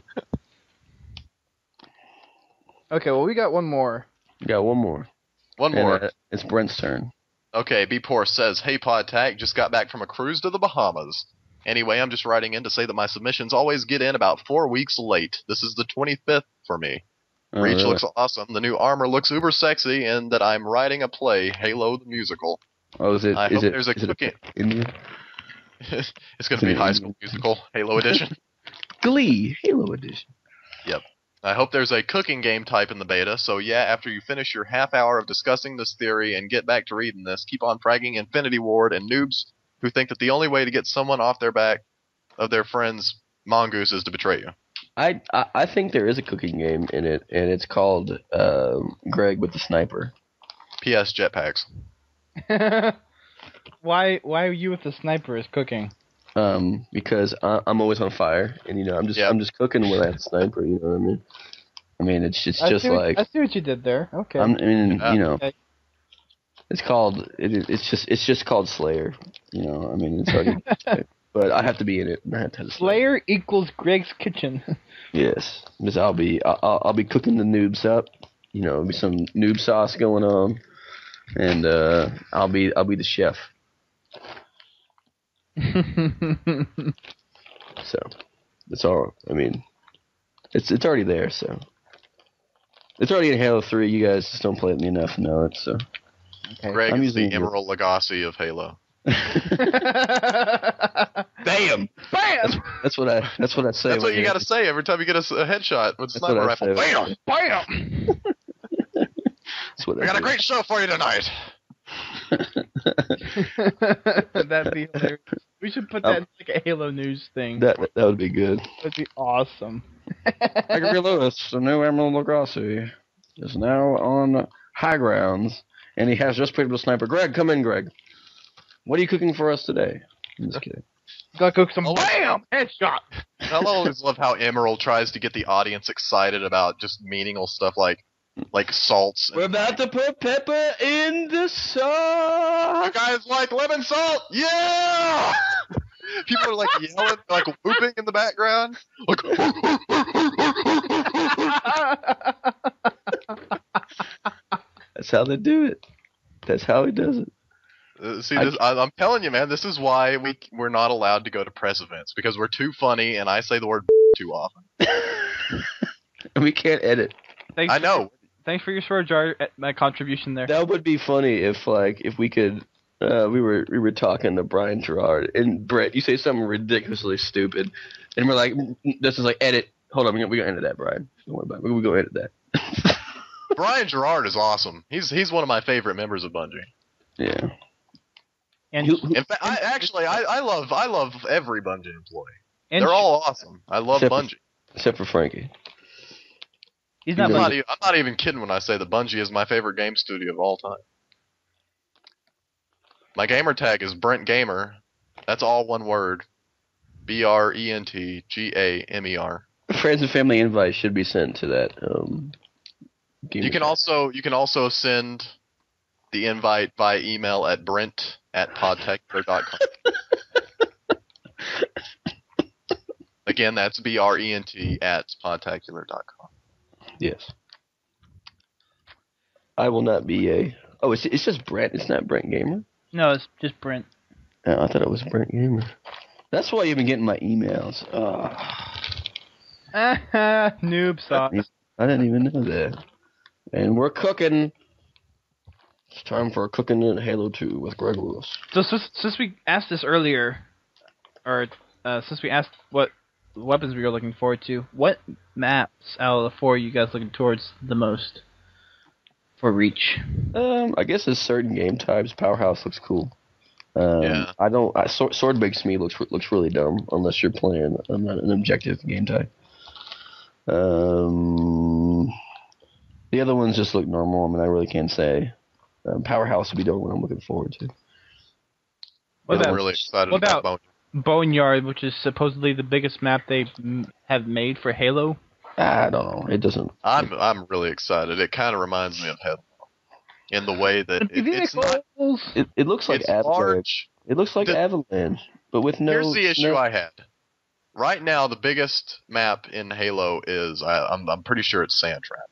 Okay, well, we got one more. One more. It's Brent's turn. Okay, B Poor says, "Hey Podtac, just got back from a cruise to the Bahamas. Anyway, I'm just writing in to say that my submissions always get in about 4 weeks late. This is the 25th for me. Reach looks awesome, the new armor looks uber sexy, and that I'm writing a play, Halo the Musical. Oh, is it? I hope there's a cooking. It's going to be High School Musical, Halo Edition. Glee, Halo Edition. Yep. I hope there's a cooking game type in the beta, so yeah, after you finish your half hour of discussing this theory and get back to reading this, keep on fragging Infinity Ward and noobs who think that the only way to get someone off their back of their friend's mongoose is to betray you." I think there is a cooking game in it, and it's called Greg with the Sniper. P.S. Jetpacks. Why are you with the sniper is cooking? Because I'm always on fire, and I'm just cooking with that sniper. You know what I mean? I mean, it's just I see what you did there. Okay. Okay. It's called it's just called Slayer. I mean, it's already, but I have to be in it. I have to have Slayer equals Greg's Kitchen. Yes, because I'll be cooking the noobs up. There'll be some noob sauce going on, and I'll be the chef. So it's all. I mean, it's already there. So it's already in Halo 3. You guys just don't play it enough to know it. So okay. Greg is the Emerald Lagasse of Halo. Bam! Bam! That's what I say. That's what you got to say every time you get a headshot with a sniper rifle. Bam! Bam! I got a great show for you tonight. That'd be hilarious. We should put that in like a Halo news thing. That would be good. That'd be awesome. GLewis, the new Emerald Lagasse, is now on high grounds, and he has just picked up a sniper. Greg, come in, Greg. What are you cooking for us today? I'm just kidding. Gotta cook some BAM! Headshot! I always love how Emerald tries to get the audience excited about just meaningless stuff like salts. We're about to put pepper in the sauce. You guys like lemon salt? Yeah! People are like yelling, like whooping in the background. Like, that's how they do it. That's how he does it. I'm telling you, man, this is why we're not allowed to go to press events, because we're too funny and I say the word too often. We can't edit. I know. Thanks for your swear jar my contribution there. That would be funny if we could. We were talking to Brian Gerard and Brett. You say something ridiculously stupid, and we're like, "This is like edit." Hold on, we're gonna edit that, Brian. Don't worry about it. We're gonna edit that. Brian Gerard is awesome. He's one of my favorite members of Bungie. Yeah. And in fact, I love every Bungie employee. They're all awesome. I love Bungie. Except for Frankie. He's not. I'm not even kidding when I say that Bungie is my favorite game studio of all time. My gamer tag is Brent Gamer. That's all one word. BrentGamer. Friends and family invites should be sent to that. You can also send the invite by email at brent@podtacular.com. Again, that's BRENT@podtacular.com. Yes. I will not be a. Oh, it's just Brent. It's not Brent Gamer. No, it's just Brent. Oh, I thought it was Brent Gamer. That's why you've been getting my emails. Noob sauce. I didn't even know that. And we're cooking. It's time for cooking in Halo 2 with GLewis. So since we asked this earlier, or since we asked what weapons we were looking forward to, what maps out of the four are you guys looking towards the most for Reach? I guess there's certain game types. Powerhouse looks cool. Yeah. Sword Makes Me looks really dumb unless you're playing an objective game type. The other ones just look normal. I mean, I really can't say. Powerhouse would be the only one I'm looking forward to. I'm really excited about Boneyard, which is supposedly the biggest map they have made for Halo. I don't know. It doesn't. I'm really excited. It kind of reminds me of Halo in the way that it's not. It looks like Avalanche. It looks like Avalanche, but with no. Here's the issue I had. Right now, the biggest map in Halo is I'm pretty sure it's Sand Trap.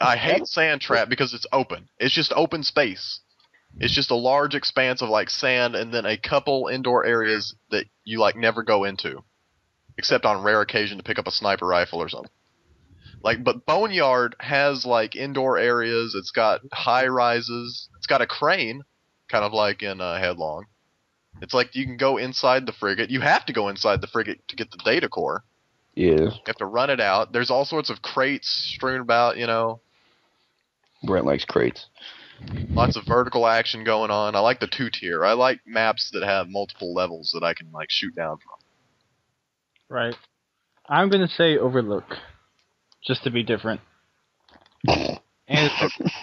I hate Sand Trap because it's open. It's just open space. It's just a large expanse of like sand and then a couple indoor areas that you like never go into, except on rare occasion to pick up a sniper rifle or something. But Boneyard has like indoor areas. It's got high rises. It's got a crane, kind of like in Headlong. It's like you can go inside the frigate. You have to go inside the frigate to get the data core. Yeah. You have to run it out. There's all sorts of crates strewn about, Brent likes crates. Lots of vertical action going on. I like the 2-tier. I like maps that have multiple levels that I can like shoot down from. Right. I'm gonna say Overlook, just to be different. and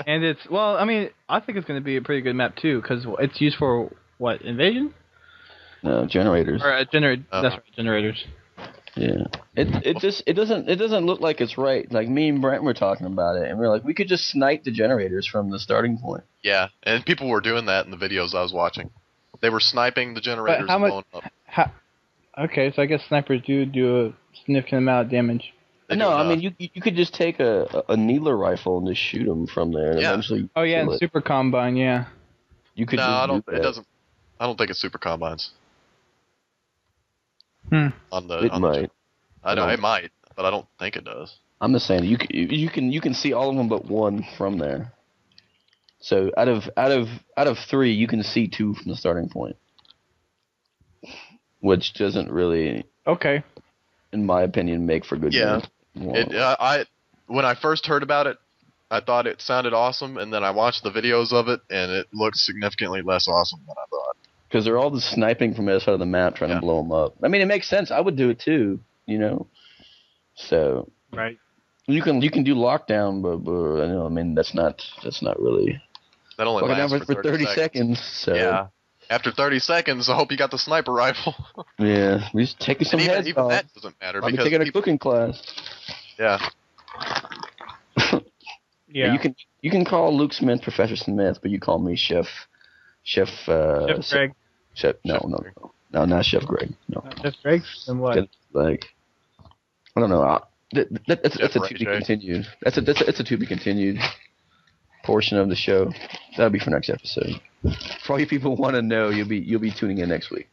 it's well, I mean, I think it's gonna be a pretty good map too, because it's used for what, invasion? No, generators. Or that's right, generators. Yeah, it doesn't look like it's right. Like me and Brent were talking about it, and we're like, we could just snipe the generators from the starting point. Yeah, and people were doing that in the videos I was watching. They were sniping the generators and blowing up. Okay, so I guess snipers do a significant amount of damage. No, I mean you could just take a needler rifle and just shoot them from there. And eventually. Oh yeah, and Super Combine, yeah. You could. No, it doesn't. I don't think it's Super Combines. It might. It might, but I don't think it does. I'm just saying you can see all of them but one from there. So out of 3, you can see 2 from the starting point, which doesn't really, in my opinion, make for good. Yeah. When I first heard about it, I thought it sounded awesome, and then I watched the videos of it, and it looked significantly less awesome than I thought. Because they're all just sniping from the other side of the map, trying to blow them up. I mean, it makes sense. I would do it too, So right, you can do lockdown, but I mean that's not really. That only lasts for 30 seconds. So yeah, after 30 seconds, I hope you got the sniper rifle. Yeah, we just taking some heads even off. That doesn't matter I'll because be taking a cooking class. Yeah. Yeah. You can call Luke Smith Professor Smith, but you call me Chef Greg. No, not Chef Greg. No. Chef Greg? Then what? Like, I don't know. That's a to be continued. That's a to be continued portion of the show. That'll be for next episode. For all you people who want to know, you'll be tuning in next week.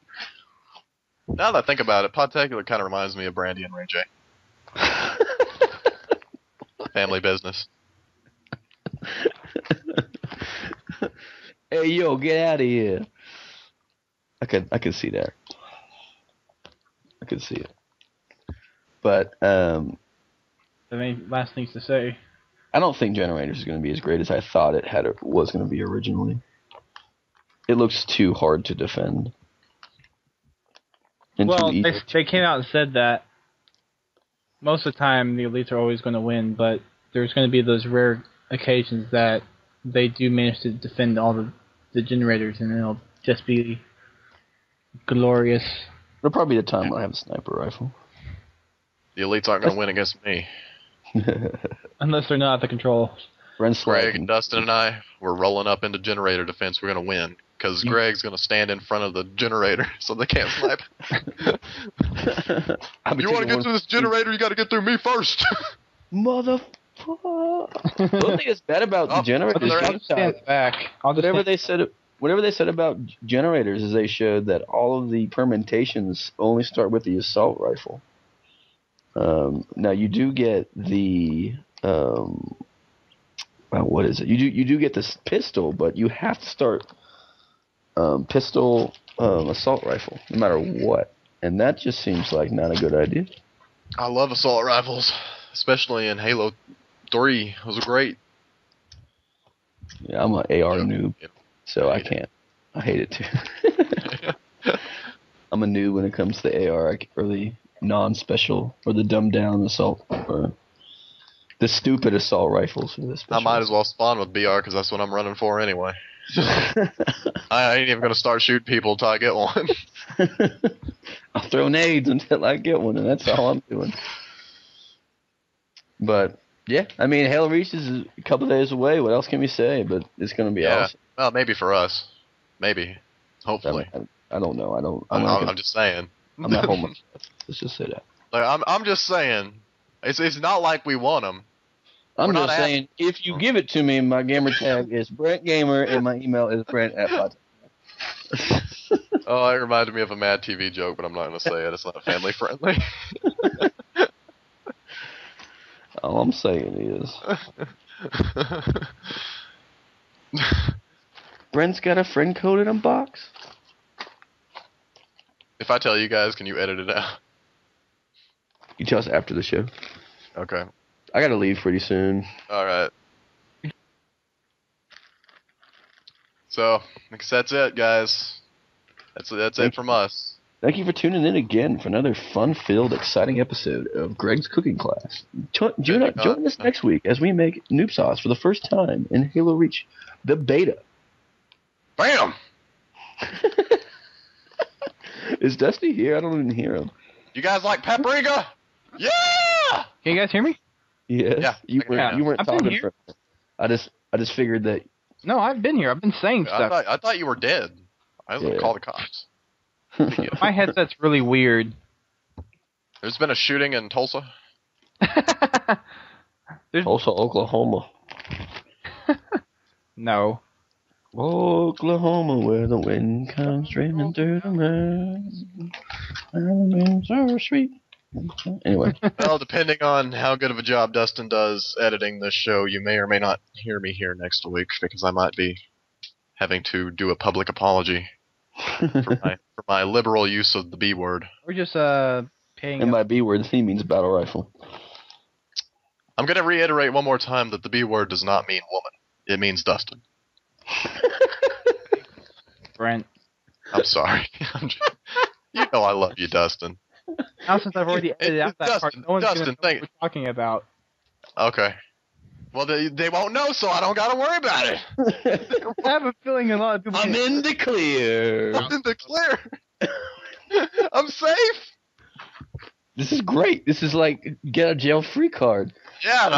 Now that I think about it, Podtacular kind of reminds me of Brandy and Ray J. Family business. Hey, yo, get out of here. I could see that. I could see it. But any last things to say? I don't think Generators is going to be as great as I thought it was going to be originally. It looks too hard to defend. Well, they came out and said that. most of the time the elites are always going to win, but there's going to be those rare occasions that they do manage to defend all the generators, and it'll just be glorious. It'll probably be the time when I have a sniper rifle. The elites aren't going to win against me. Unless they're not at the controls. Greg and Dustin and I, we're rolling up into generator defense. We're going to win. Because Greg's going to stand in front of the generator so they can't snipe. You want to get through this generator, you got to get through me first. Motherfucker. The only thing that's bad about the generators whatever they said about generators is they showed that all of the permutations only start with the assault rifle. Now you do get the what is it? You do get this pistol, but you have to start pistol assault rifle no matter what, and that just seems like not a good idea. I love assault rifles, especially in Halo 3. Those are great. Yeah, I'm an AR noob, so I can't. I hate it too. I'm a noob when it comes to the AR or the non-special or the dumbed-down assault or the stupid assault rifles. I might as well spawn with BR because that's what I'm running for anyway. I ain't even going to start shooting people until I get one. I'll throw nades until I get one, and that's all I'm doing. But, yeah, I mean, Halo Reach is a couple days away. What else can we say? But it's going to be awesome. Well, maybe for us. Maybe. Hopefully. I don't know. I'm just saying. I'm not home. Let's just say that. Like, I'm just saying. It's not like we want them. I'm just saying, if you give it to me, my gamer tag is Brent Gamer, and my email is Brent@Podtacular. Oh, it reminded me of a Mad TV joke, but I'm not going to say it. It's not family friendly. All I'm saying is, Brent's got a friend code in a box. If I tell you guys, can you edit it out? You tell us after the show. Okay. I gotta leave pretty soon. Alright. So, I guess that's it, guys. That's it from us. Thank you for tuning in again for another fun-filled, exciting episode of Greg's Cooking Class. Join us next week as we make noob sauce for the first time in Halo Reach, the beta. Bam! Is Dusty here? I don't even hear him. You guys like paprika? Yeah! Can you guys hear me? Yes. Yeah. You weren't talking for I just figured that. No, I've been here. I've been saying stuff. I thought you were dead. I was going to call the cops. My headset's really weird. There's been a shooting in Tulsa. Tulsa, Oklahoma. No. Oklahoma, where the wind comes streaming through the mountains. Mountains are sweet. Anyway. Well, depending on how good of a job Dustin does editing this show, you may or may not hear me here next week because I might be having to do a public apology for my liberal use of the B word. We're just paying. And by B word, he means battle rifle. I'm going to reiterate one more time that the B word does not mean woman. It means Dustin. Brent. I'm sorry. You know I love you, Dustin. Now since I've already edited out that part, no one's going to know what we're talking about. Okay. Well, they won't know, so I don't got to worry about it. I have a feeling a lot of people... I'm in the clear. I'm in the clear. I'm safe. This is great. This is like get a jail free card. Yeah,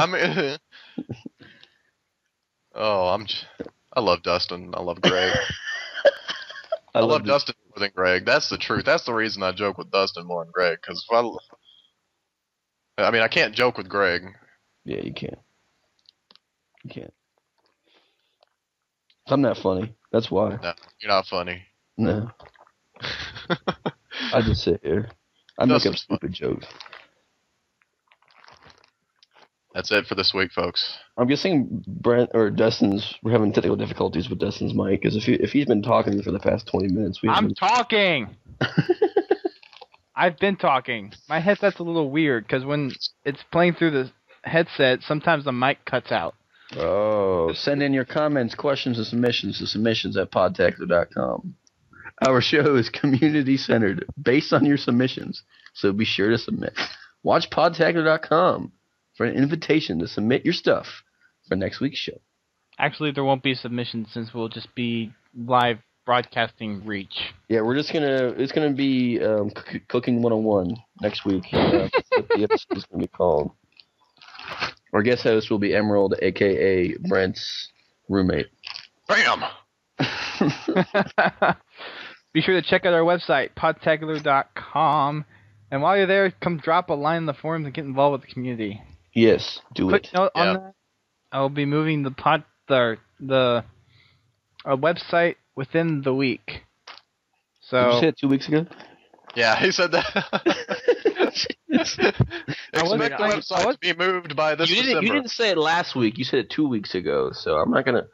I love Dustin. I love Greg. I love Dustin more than Greg. That's the truth. That's the reason I joke with Dustin more than Greg. Because I can't joke with Greg. Yeah, you can't. You can't. I'm not funny. That's why. No, you're not funny. No. I just sit here. I make up stupid jokes. That's it for this week, folks. I'm guessing Brent or we're having technical difficulties with Dustin's mic, because if he's been talking for the past 20 minutes, I'm talking! I've been talking. My headset's a little weird, because when it's playing through the headset, sometimes the mic cuts out. Oh, send in your comments, questions, and submissions to submissions@podtacular.com. Our show is community-centered, based on your submissions, so be sure to submit. watch podtacular.com for an invitation to submit your stuff for next week's show. Actually, there won't be submissions since we'll just be live broadcasting reach. Yeah, it's gonna be Cooking 101 next week. That's what the episode's gonna be called. Our guest host will be Emerald, aka Brent's roommate. Bam! Be sure to check out our website, podtacular.com. And while you're there, come drop a line in the forums and get involved with the community. Yes, do Quick it. note on that, I'll be moving the website within the week. So Did you say it 2 weeks ago? Yeah, he said that. Expect the website to be moved by this December. You didn't say it last week. You said it 2 weeks ago, so I'm not gonna.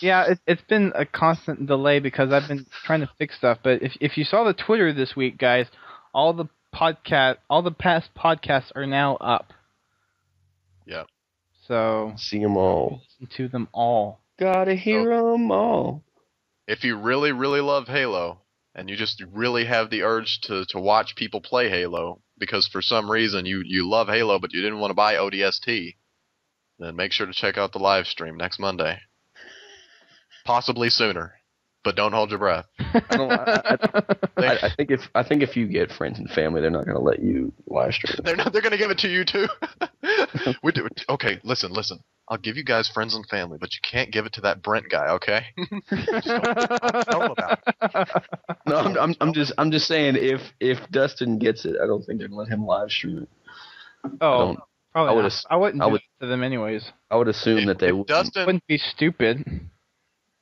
Yeah, it's been a constant delay because I've been trying to fix stuff. But if you saw the Twitter this week, guys, all the past podcasts are now up. Yeah. So See them all. listen to them all. Gotta hear them all. If you really, really love Halo, and you just really have the urge to watch people play Halo, because for some reason you love Halo but you didn't want to buy ODST, then make sure to check out the live stream next Monday. Possibly sooner, but don't hold your breath. I think if you get friends and family, they're not gonna let you live stream. They're going to give it to you too. Okay, listen. I'll give you guys friends and family, but you can't give it to that Brent guy, okay? Just don't tell him about it. No, I'm just saying if Dustin gets it, I don't think they're gonna let him live stream it. Oh, probably I wouldn't do it to them anyways. I would assume that they would. It wouldn't be stupid.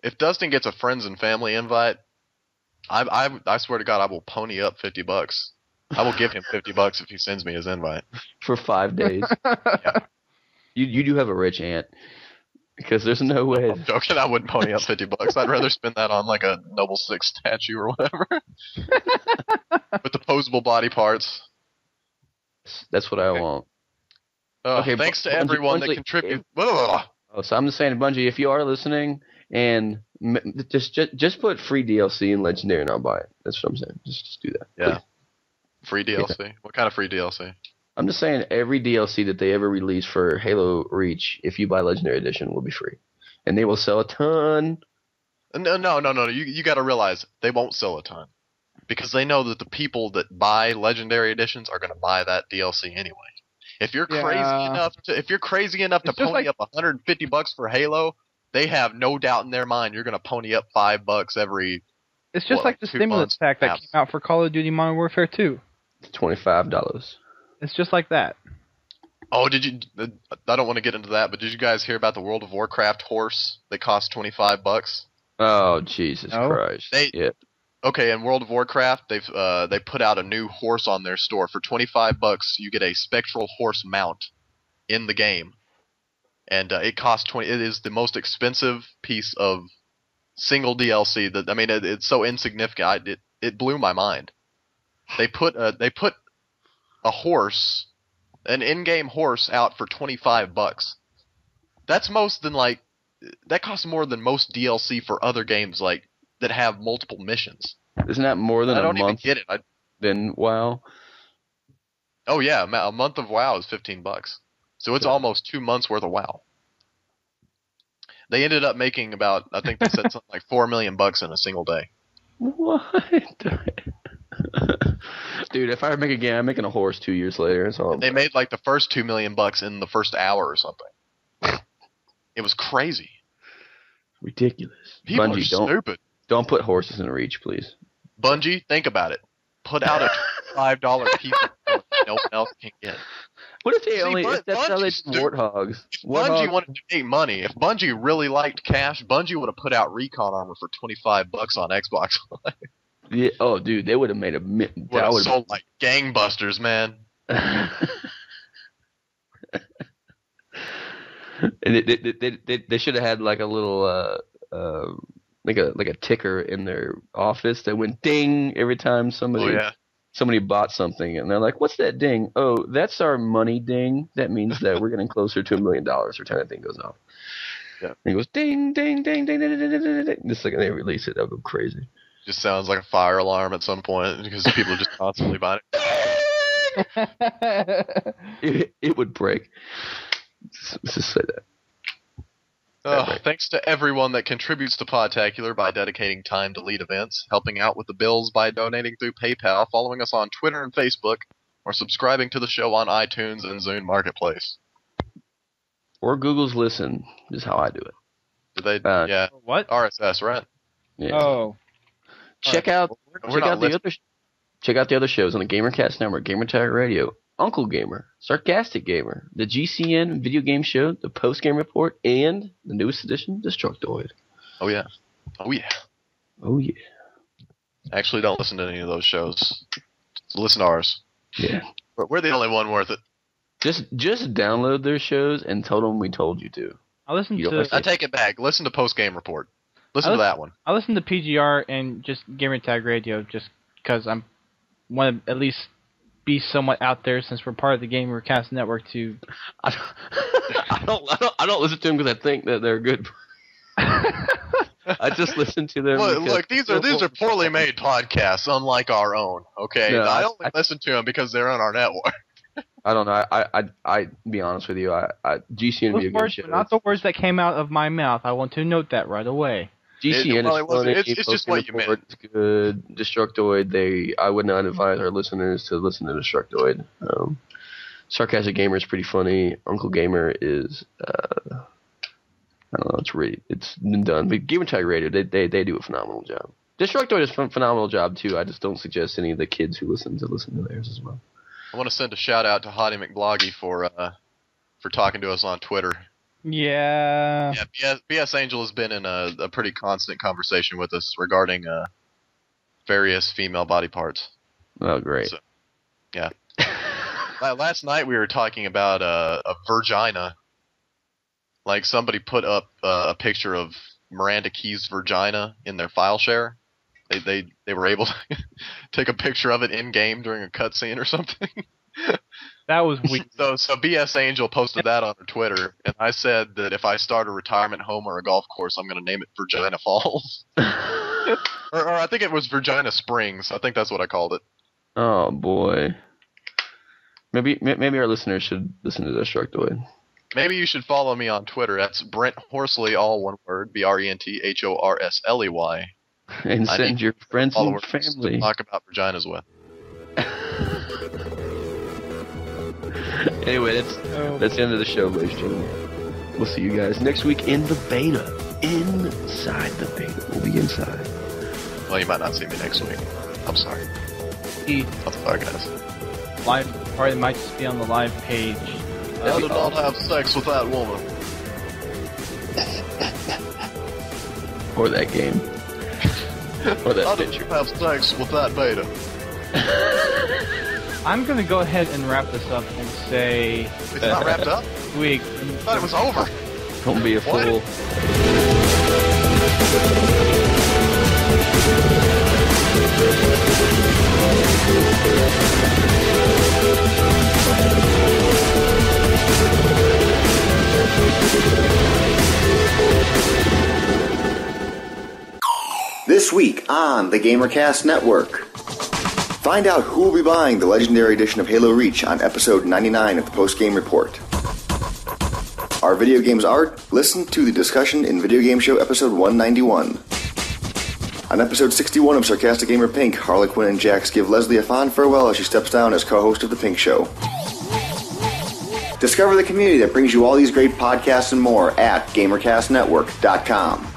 If Dustin gets a friends and family invite, I swear to God, I will pony up $50. I will give him $50 if he sends me his invite for 5 days. Yeah. You do have a rich aunt, because there's no way. I'm joking. I wouldn't pony up $50. I'd rather spend that on like a Noble Six statue or whatever, with the posable body parts. That's what I want. Okay. Thanks to everyone that contributed. Oh, so I'm just saying, Bungie, if you are listening, and just put free DLC in Legendary and I'll buy it. That's what I'm saying. Just do that. Yeah. Please. Free DLC? Yeah. What kind of free DLC? I'm just saying every DLC that they ever release for Halo Reach, if you buy Legendary Edition, will be free. And they will sell a ton. No. You got to realize they won't sell a ton. Because they know that the people that buy Legendary Editions are going to buy that DLC anyway. If you're crazy enough to pony up $150 for Halo, they have no doubt in their mind you're going to pony up $5 every. It's just like the stimulus pack that came out for Call of Duty Modern Warfare 2. It's $25. It's just like that. Oh, did you? I don't want to get into that, but did you guys hear about the World of Warcraft horse that cost $25? Oh, Jesus Christ! Yeah. Okay, in World of Warcraft, they put out a new horse on their store for $25. You get a spectral horse mount in the game. And it costs $20. It is the most expensive piece of single DLC. It's so insignificant. It blew my mind. They put a horse, an in-game horse, out for $25. That's that costs more than most DLC for other games that have multiple missions. Isn't that more than a month? I don't even get it. Then WoW. Oh yeah, a month of WoW is $15. So it's almost 2 months worth of WoW. They ended up making about, I think they said something like $4 million in a single day. What? Dude, if I make a game, I'm making a horse 2 years later. They made like the first $2 million in the first hour or something. It was crazy. Ridiculous. People Bungie, are stupid. Don't put horses in Reach, please. Bungie, think about it. Put out a $5 piece of horse no one else can get. What if that's how they do Warthogs? Bungie wanted to make money. If Bungie really liked cash, Bungie would have put out recon armor for $25 on Xbox Live. Yeah. Oh, dude, they would have made would have sold like gangbusters, man. And they should have had like a little like a ticker in their office that went ding every time somebody bought something, and they're like, "What's that ding?" "Oh, that's our money ding. That means that we're getting closer to $1 million." Or kind of thing goes off. Yeah. And it goes ding, ding, ding, ding, ding, ding, ding, ding, ding. The second they release it, they'll go crazy. Just sounds like a fire alarm at some point because people are just constantly buying it. It would break. Let's just say that. Thanks to everyone that contributes to Podtacular by dedicating time to lead events, helping out with the bills by donating through PayPal, following us on Twitter and Facebook, or subscribing to the show on iTunes and Zune Marketplace. Or Google's Listen is how I do it. Do they? Yeah. What? RSS, right? Yeah. Oh. Check out the other shows on the GamerCast Network, Gamertag Radio, Uncle Gamer, Sarcastic Gamer, the GCN Video Game Show, the Post Game Report, and the newest edition, Destructoid. Oh yeah. Oh yeah. Actually, don't listen to any of those shows. Just listen to ours. Yeah. We're the only one worth it. Just download their shows and tell them we told you to. I take it back. Listen to Post Game Report. Listen to that one. I listen to PGR and just Gamertag Radio just because I want to at least be somewhat out there since we're part of the GamerCast Network too. I don't listen to them because I think that they're good. I just listen to them. Look, these are poorly made podcasts, unlike our own. Okay, no, I only listen to them because they're on our network. I don't know. I be honest with you. GCN Those words were not the words that came out of my mouth. I want to note that right away. GCN is funny. It's just what you meant. It's good. Destructoid. I would not advise our listeners to listen to Destructoid. Sarcastic Gamer is pretty funny. Uncle Gamer is I don't know. It's been done. But Gamertag Radio, they do a phenomenal job. Destructoid does a phenomenal job too. I just don't suggest any of the kids who listen to theirs as well. I want to send a shout out to Hottie McBloggy for talking to us on Twitter. Yeah. Yeah, BS Angel has been in a pretty constant conversation with us regarding various female body parts. Oh, great. So, yeah. Last night we were talking about a vagina. Like somebody put up a picture of Miranda Keyes' vagina in their file share. They were able to take a picture of it in game during a cutscene or something. That was weird. So BS Angel posted that on her Twitter, and I said that if I start a retirement home or a golf course, I'm going to name it Virginia Falls. or I think it was Virginia Springs. I think that's what I called it. Oh boy. Maybe our listeners should listen to Destructoid. Maybe you should follow me on Twitter. That's Brent Horsley, all one word, BrentHorsely. And send your friends and family to talk about vaginas with. Anyway, that's the end of the show, ladies and gentlemen. We'll see you guys next week in the beta. Inside the beta. We'll be inside. Well, you might not see me next week. I'm sorry. I'm sorry, guys. Live party might just be on the live page. I did not have sex with that woman. Or that game. Or that picture. I didn't have sex with that beta. I'm going to go ahead and wrap this up and say... It's not wrapped up? I thought it was over. Don't be a fool. This week on the GamerCast Network. Find out who will be buying the Legendary Edition of Halo Reach on episode 99 of the Post Game Report. Our video games art? Listen to the discussion in Video Game Show episode 191. On episode 61 of Sarcastic Gamer Pink, Harley Quinn and Jax give Leslie a fond farewell as she steps down as co-host of The Pink Show. Discover the community that brings you all these great podcasts and more at GamerCastNetwork.com.